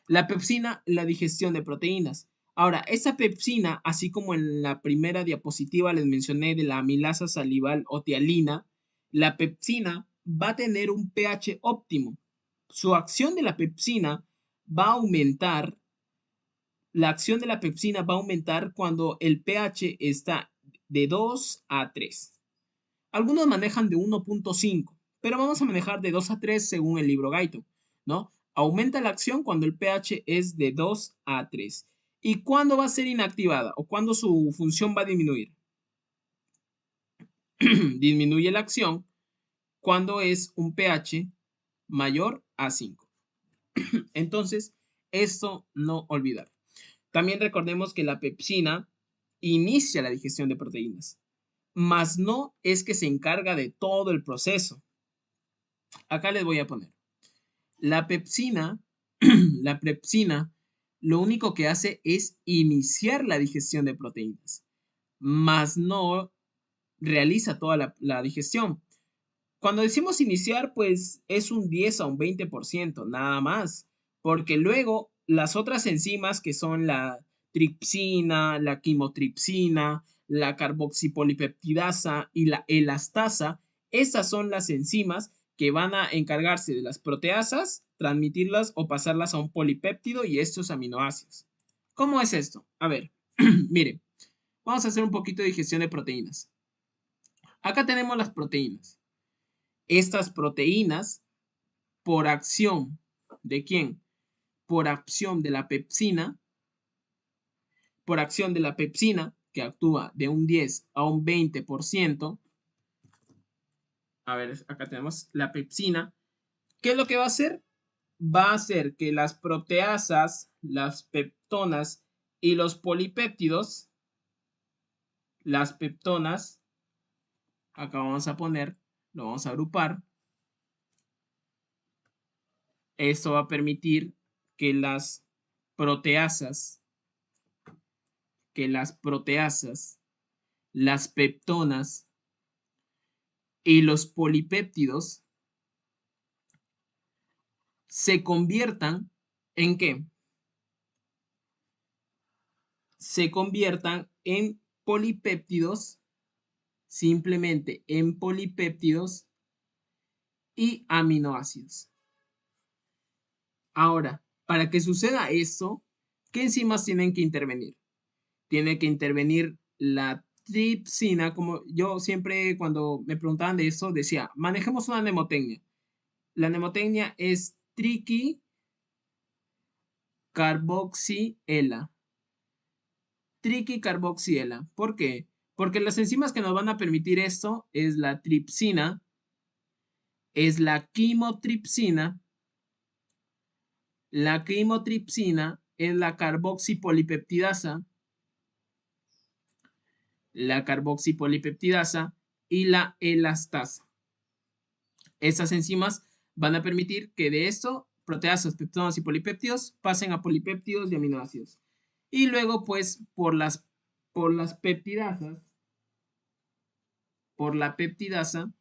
La pepsina, la digestión de proteínas. Ahora, esa pepsina, así como en la primera diapositiva les mencioné de la amilasa salival o tialina, la pepsina va a tener un pH óptimo. Su acción de la pepsina va a aumentar. La acción de la pepsina va a aumentar cuando el pH está de 2 a 3. Algunos manejan de 1.5, pero vamos a manejar de 2 a 3 según el libro Guyton, ¿no? Aumenta la acción cuando el pH es de 2 a 3. ¿Y cuándo va a ser inactivada o cuándo su función va a disminuir? Disminuye la acción cuando es un pH mayor a 5. Entonces, esto no olvidar. También recordemos que la pepsina inicia la digestión de proteínas. más no es que se encarga de todo el proceso. Acá les voy a poner. La pepsina, la pepsina, lo único que hace es iniciar la digestión de proteínas, más no realiza toda la digestión. Cuando decimos iniciar, pues es un 10 a un 20%, nada más, porque luego las otras enzimas que son la tripsina, la quimotripsina, la carboxipolipeptidasa y la elastasa, esas son las enzimas que van a encargarse de las proteasas, transmitirlas o pasarlas a un polipéptido y estos aminoácidos. ¿Cómo es esto? A ver, mire, vamos a hacer un poquito de digestión de proteínas. Acá tenemos las proteínas. Estas proteínas, por acción ¿de quién? Por acción de la pepsina, por acción de la pepsina, que actúa de un 10 a un 20%. A ver, acá tenemos la pepsina. ¿Qué es lo que va a hacer? Va a hacer que las proteasas, las peptonas y los polipéptidos, las peptonas, acá vamos a poner, lo vamos a agrupar. Esto va a permitir que las proteasas, las peptonas y los polipéptidos se conviertan ¿en qué? Se conviertan en polipéptidos, simplemente en polipéptidos y aminoácidos. Ahora, para que suceda esto, ¿qué enzimas tienen que intervenir? Tiene que intervenir la tripsina, como yo siempre cuando me preguntaban de eso decía, manejemos una mnemotecnia. La mnemotecnia es triquicarboxiela. Triquicarboxiela. ¿Por qué? Porque las enzimas que nos van a permitir esto es la tripsina, es la quimotripsina es la carboxipolipeptidasa y la elastasa. Estas enzimas van a permitir que de esto proteasas, peptonas y polipéptidos pasen a polipéptidos y aminoácidos. Y luego, pues, por las peptidasas, por la peptidasa,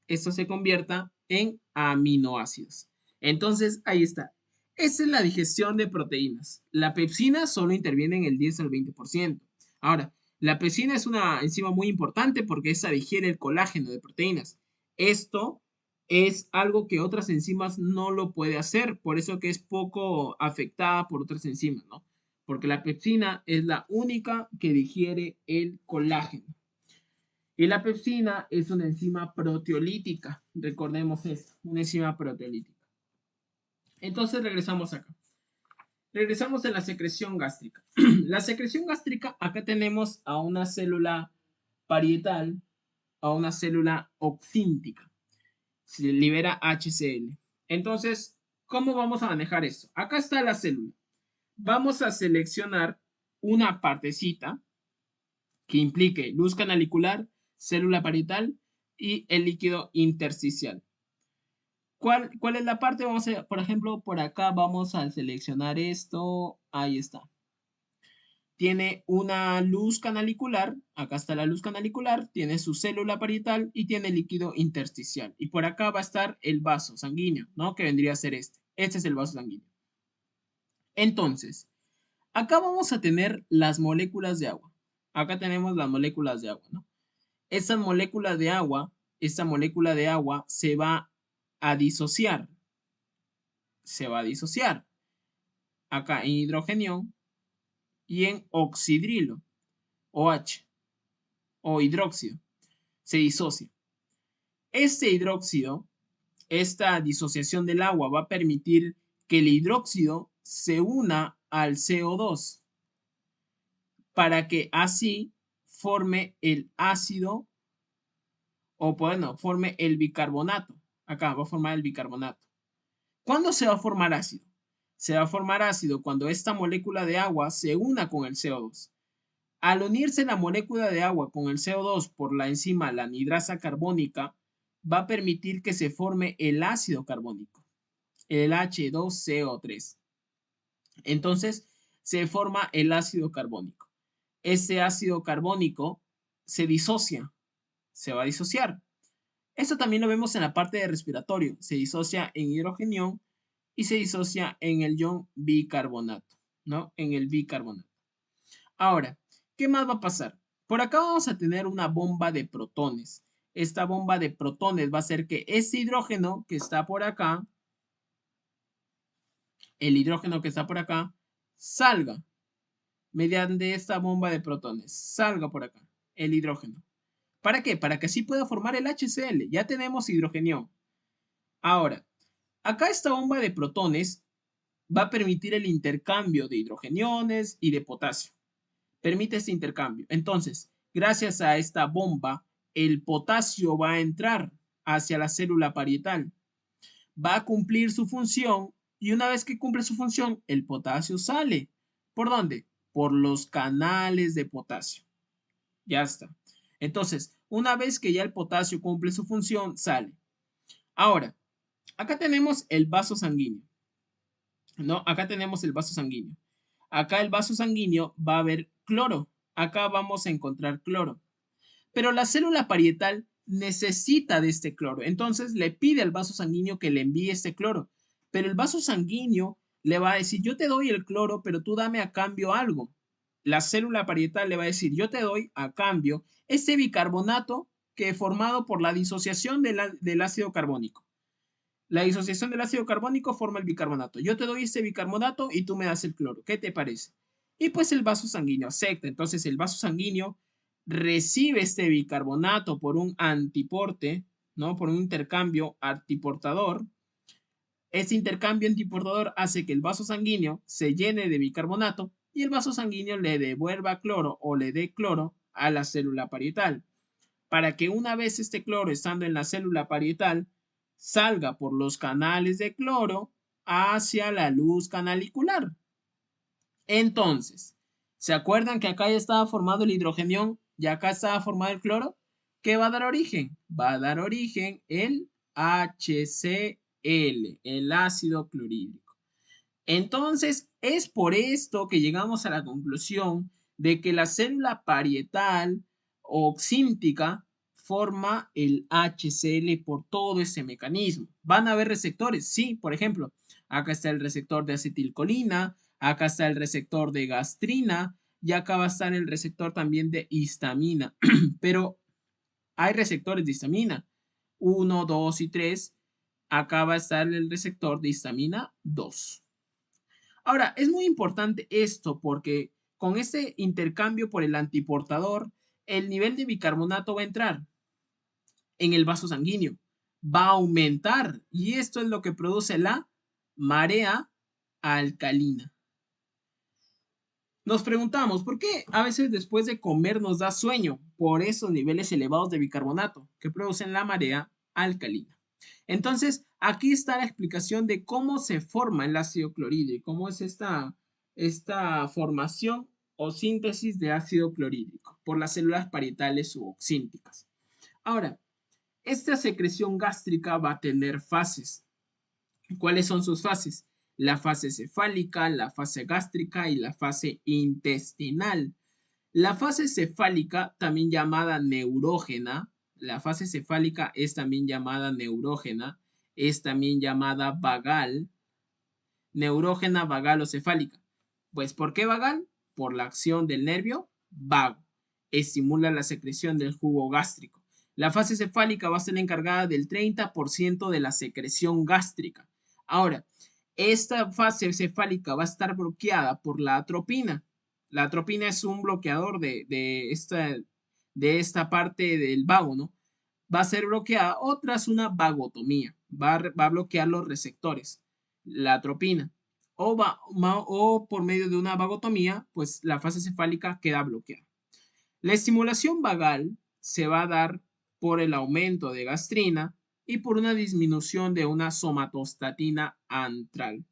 esto se convierta en aminoácidos. Entonces, ahí está. Esa es la digestión de proteínas. La pepsina solo interviene en el 10 al 20%. Ahora, la pepsina es una enzima muy importante porque esa digiere el colágeno de proteínas. Esto es algo que otras enzimas no lo puede hacer, por eso que es poco afectada por otras enzimas, ¿no? Porque la pepsina es la única que digiere el colágeno. Y la pepsina es una enzima proteolítica. Recordemos esto, una enzima proteolítica. Entonces regresamos acá. Regresamos a la secreción gástrica. La secreción gástrica, acá tenemos a una célula parietal, a una célula oxíntica. Se libera HCl. Entonces, ¿cómo vamos a manejar esto? Acá está la célula. Vamos a seleccionar una partecita que implique luz canalicular, célula parietal y el líquido intersticial. ¿Cuál es la parte? Vamos a, por ejemplo, por acá vamos a seleccionar esto. Ahí está. Tiene una luz canalicular. Acá está la luz canalicular. Tiene su célula parietal y tiene líquido intersticial. Y por acá va a estar el vaso sanguíneo, ¿no? Que vendría a ser este. Este es el vaso sanguíneo. Entonces, acá vamos a tener las moléculas de agua. Acá tenemos las moléculas de agua, ¿no? Esta molécula de agua se va a disociar. Se va a disociar. Acá en hidrógeno y en oxidrilo, OH, o hidróxido. Se disocia. Este hidróxido, esta disociación del agua va a permitir que el hidróxido se una al CO2 para que así forme el ácido o bueno, forme el bicarbonato. Acá va a formar el bicarbonato. ¿Cuándo se va a formar ácido? Se va a formar ácido cuando esta molécula de agua se una con el CO2. Al unirse la molécula de agua con el CO2 por la enzima la anidrasa carbónica, va a permitir que se forme el ácido carbónico, el H2CO3. Entonces, se forma el ácido carbónico. Ese ácido carbónico se disocia, se va a disociar. Esto también lo vemos en la parte de respiratorio. Se disocia en hidrogenión y se disocia en el ion bicarbonato, ¿no? En el bicarbonato. Ahora, ¿qué más va a pasar? Por acá vamos a tener una bomba de protones. Esta bomba de protones va a hacer que ese hidrógeno que está por acá, el hidrógeno que está por acá, salga mediante esta bomba de protones. Salga por acá el hidrógeno. ¿Para qué? Para que así pueda formar el HCl. Ya tenemos hidrogenión. Ahora, acá esta bomba de protones va a permitir el intercambio de hidrogeniones y de potasio. Permite este intercambio. Entonces, gracias a esta bomba, el potasio va a entrar hacia la célula parietal. Va a cumplir su función y una vez que cumple su función, el potasio sale. ¿Por dónde? Por los canales de potasio. Ya está. Entonces, una vez que ya el potasio cumple su función, sale. Ahora, acá tenemos el vaso sanguíneo. ¿No? Acá tenemos el vaso sanguíneo. Acá el vaso sanguíneo va a haber cloro. Acá vamos a encontrar cloro. Pero la célula parietal necesita de este cloro. Entonces le pide al vaso sanguíneo que le envíe este cloro. Pero el vaso sanguíneo le va a decir, yo te doy el cloro, pero tú dame a cambio algo. La célula parietal le va a decir, yo te doy a cambio este bicarbonato que es formado por la disociación del ácido carbónico. La disociación del ácido carbónico forma el bicarbonato. Yo te doy este bicarbonato y tú me das el cloro. ¿Qué te parece? Y pues el vaso sanguíneo acepta. Entonces el vaso sanguíneo recibe este bicarbonato por un antiporte, ¿no? Por un intercambio antiportador. Este intercambio antiportador hace que el vaso sanguíneo se llene de bicarbonato y el vaso sanguíneo le devuelva cloro o le dé cloro a la célula parietal. Para que una vez este cloro estando en la célula parietal salga por los canales de cloro hacia la luz canalicular. Entonces, ¿se acuerdan que acá ya estaba formado el hidrogenión y acá estaba formado el cloro? ¿Qué va a dar origen? Va a dar origen el HCl, el ácido clorhídrico. Entonces, es por esto que llegamos a la conclusión de que la célula parietal oxíntica forma el HCl por todo ese mecanismo. ¿Van a haber receptores? Sí, por ejemplo, acá está el receptor de acetilcolina, acá está el receptor de gastrina y acá va a estar el receptor también de histamina. Pero hay receptores de histamina, 1, 2 y 3. Acá va a estar el receptor de histamina 2. Ahora, es muy importante esto porque con este intercambio por el antiportador, el nivel de bicarbonato va a entrar en el vaso sanguíneo, va a aumentar y esto es lo que produce la marea alcalina. Nos preguntamos, ¿por qué a veces después de comer nos da sueño por esos niveles elevados de bicarbonato que producen la marea alcalina? Entonces, aquí está la explicación de cómo se forma el ácido clorhídrico, cómo es esta formación o síntesis de ácido clorhídrico por las células parietales u oxínticas. Ahora, esta secreción gástrica va a tener fases. ¿Cuáles son sus fases? La fase cefálica, la fase gástrica y la fase intestinal. La fase cefálica, también llamada neurógena, la fase cefálica es también llamada neurógena, es también llamada vagal, neurógena, vagal o cefálica. Pues, ¿por qué vagal? Por la acción del nervio vago. Estimula la secreción del jugo gástrico. La fase cefálica va a ser la encargada del 30% de la secreción gástrica. Ahora, esta fase cefálica va a estar bloqueada por la atropina. La atropina es un bloqueador de esta parte del vago, ¿no? Va a ser bloqueada o tras una vagotomía. Va a bloquear los receptores, la atropina. O por medio de una vagotomía, pues la fase cefálica queda bloqueada. La estimulación vagal se va a dar por el aumento de gastrina y por una disminución de una somatostatina antral.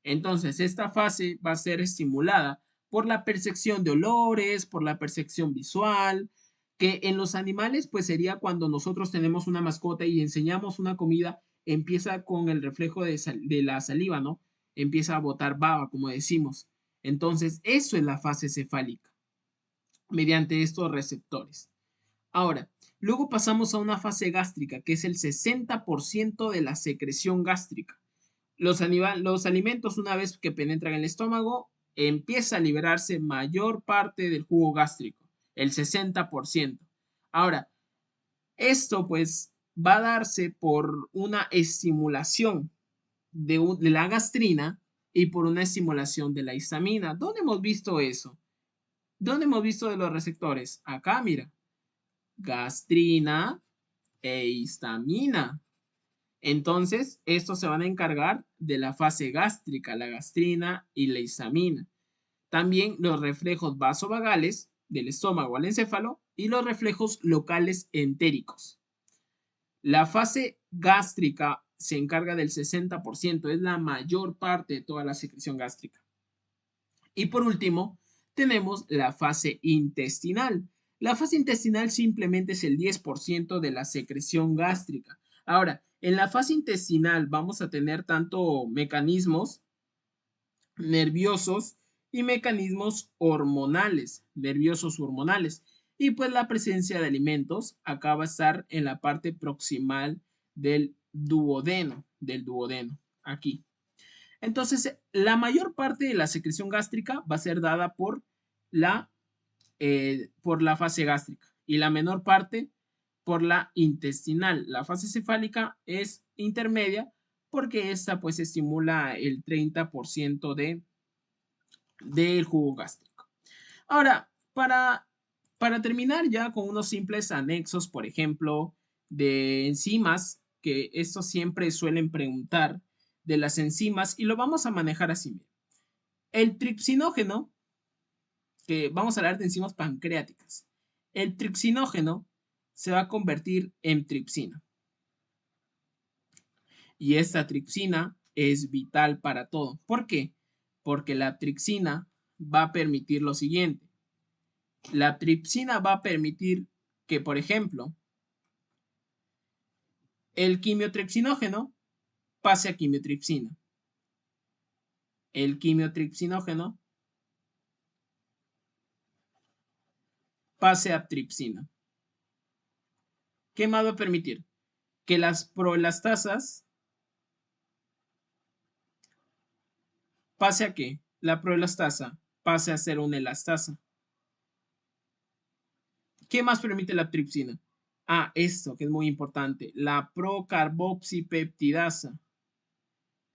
Entonces, esta fase va a ser estimulada por la percepción de olores, por la percepción visual, que en los animales pues sería cuando nosotros tenemos una mascota y enseñamos una comida, empieza con el reflejo de la saliva, ¿no? Empieza a botar baba, como decimos. Entonces, eso es la fase cefálica, mediante estos receptores. Ahora, luego pasamos a una fase gástrica, que es el 60% de la secreción gástrica. Los alimentos, una vez que penetran en el estómago, empieza a liberarse mayor parte del jugo gástrico, el 60%. Ahora, esto pues va a darse por una estimulación de la gastrina y por una estimulación de la histamina. ¿Dónde hemos visto eso? ¿Dónde hemos visto de los receptores? Acá, mira, gastrina e histamina. Entonces, estos se van a encargar de la fase gástrica, la gastrina y la histamina. También los reflejos vasovagales del estómago al encéfalo y los reflejos locales entéricos. La fase gástrica se encarga del 60%, es la mayor parte de toda la secreción gástrica. Y por último, tenemos la fase intestinal. La fase intestinal simplemente es el 10% de la secreción gástrica. Ahora, en la fase intestinal vamos a tener tanto mecanismos nerviosos y mecanismos hormonales, nerviosos hormonales. Y pues la presencia de alimentos acá va a estar en la parte proximal del duodeno, aquí. Entonces, la mayor parte de la secreción gástrica va a ser dada por la fase gástrica y la menor parte por la intestinal. La fase cefálica es intermedia porque esta pues estimula el 30% del jugo gástrico. Ahora, para terminar ya con unos simples anexos, por ejemplo, de enzimas, que esto siempre suelen preguntar de las enzimas y lo vamos a manejar así. El tripsinógeno, que vamos a hablar de enzimas pancreáticas, el tripsinógeno se va a convertir en tripsina. Y esta tripsina es vital para todo. ¿Por qué? Porque la tripsina va a permitir lo siguiente. La tripsina va a permitir que, por ejemplo, el quimiotripsinógeno pase a quimiotripsina. El quimiotripsinógeno pase a tripsina. ¿Qué más va a permitir? Que las proelastasas pase a qué? La proelastasa pase a ser una elastasa. ¿Qué más permite la tripsina? Ah, esto que es muy importante, la procarboxipeptidasa.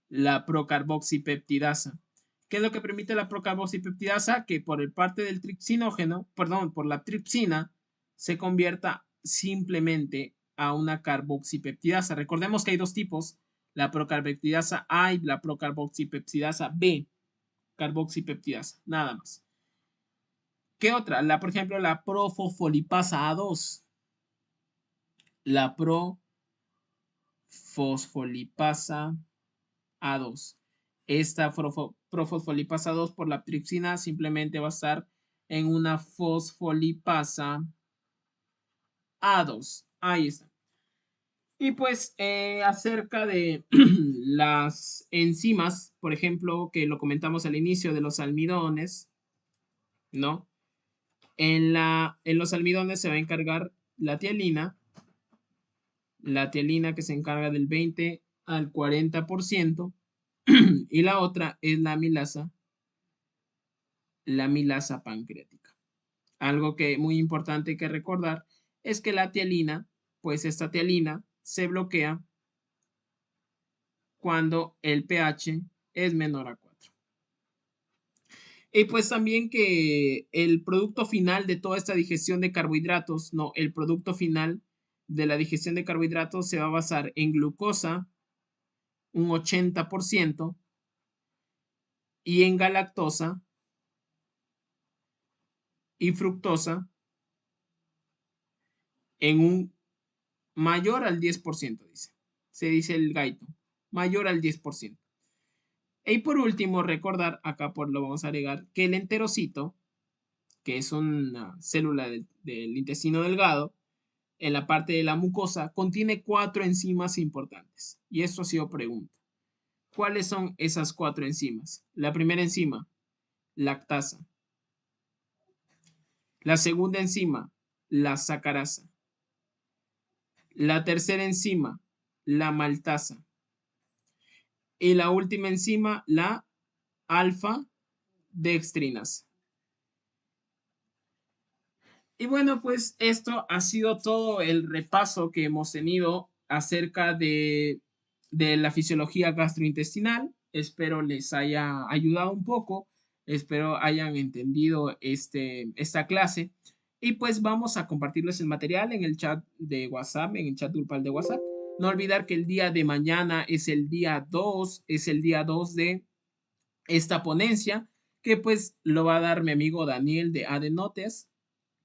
La procarboxipeptidasa. ¿Qué es lo que permite la procarboxipeptidasa? Que por el parte del tripsinógeno, perdón, por la tripsina, se convierta simplemente a una carboxipeptidasa. Recordemos que hay dos tipos, la procarboxipeptidasa A y la procarboxipeptidasa B. Carboxipeptidasa, nada más. ¿Qué otra? Por ejemplo, la profosfolipasa A2. La profosfolipasa A2. Esta profosfolipasa 2 por la tripsina simplemente va a estar en una fosfolipasa A2. Ahí está. Y pues acerca de las enzimas, por ejemplo, que lo comentamos al inicio de los almidones, ¿no? En los almidones se va a encargar la tialina que se encarga del 20 al 40%, y la otra es la milasa pancreática. Algo que muy importante que recordar es que la tialina, pues esta tialina se bloquea cuando el pH es menor a 4. Y pues también que el producto final de toda esta digestión de carbohidratos, no, el producto final de la digestión de carbohidratos se va a basar en glucosa, un 80%, y en galactosa y fructosa en un mayor al 10%, dice. Se dice el gaito, mayor al 10%. Y por último, recordar, acá por lo vamos a agregar, que el enterocito, que es una célula del intestino delgado, en la parte de la mucosa, contiene 4 enzimas importantes. Y esto ha sido pregunta. ¿Cuáles son esas 4 enzimas? La primera enzima, lactasa. La segunda enzima, la sacarasa. La tercera enzima, la maltasa. Y la última enzima, la alfa dextrinasa. Y bueno, pues esto ha sido todo el repaso que hemos tenido acerca de la fisiología gastrointestinal. Espero les haya ayudado un poco, espero hayan entendido esta clase. Y pues vamos a compartirles el material en el chat de WhatsApp, en el chat grupal de WhatsApp. No olvidar que el día de mañana es el día 2, es el día 2 de esta ponencia, que pues lo va a dar mi amigo Daniel de Adenotes,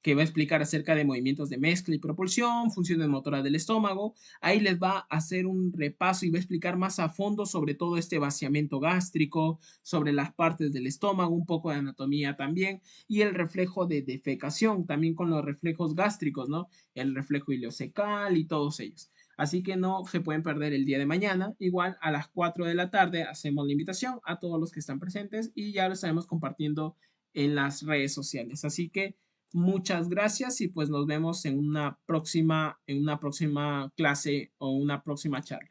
que va a explicar acerca de movimientos de mezcla y propulsión, funciones motoras del estómago. Ahí les va a hacer un repaso y va a explicar más a fondo sobre todo este vaciamiento gástrico, sobre las partes del estómago, un poco de anatomía también, y el reflejo de defecación, también con los reflejos gástricos, ¿no? El reflejo ileocecal y todos ellos. Así que no se pueden perder el día de mañana. Igual a las 4 de la tarde hacemos la invitación a todos los que están presentes y ya lo estaremos compartiendo en las redes sociales. Así que muchas gracias y pues nos vemos en una próxima clase o una próxima charla.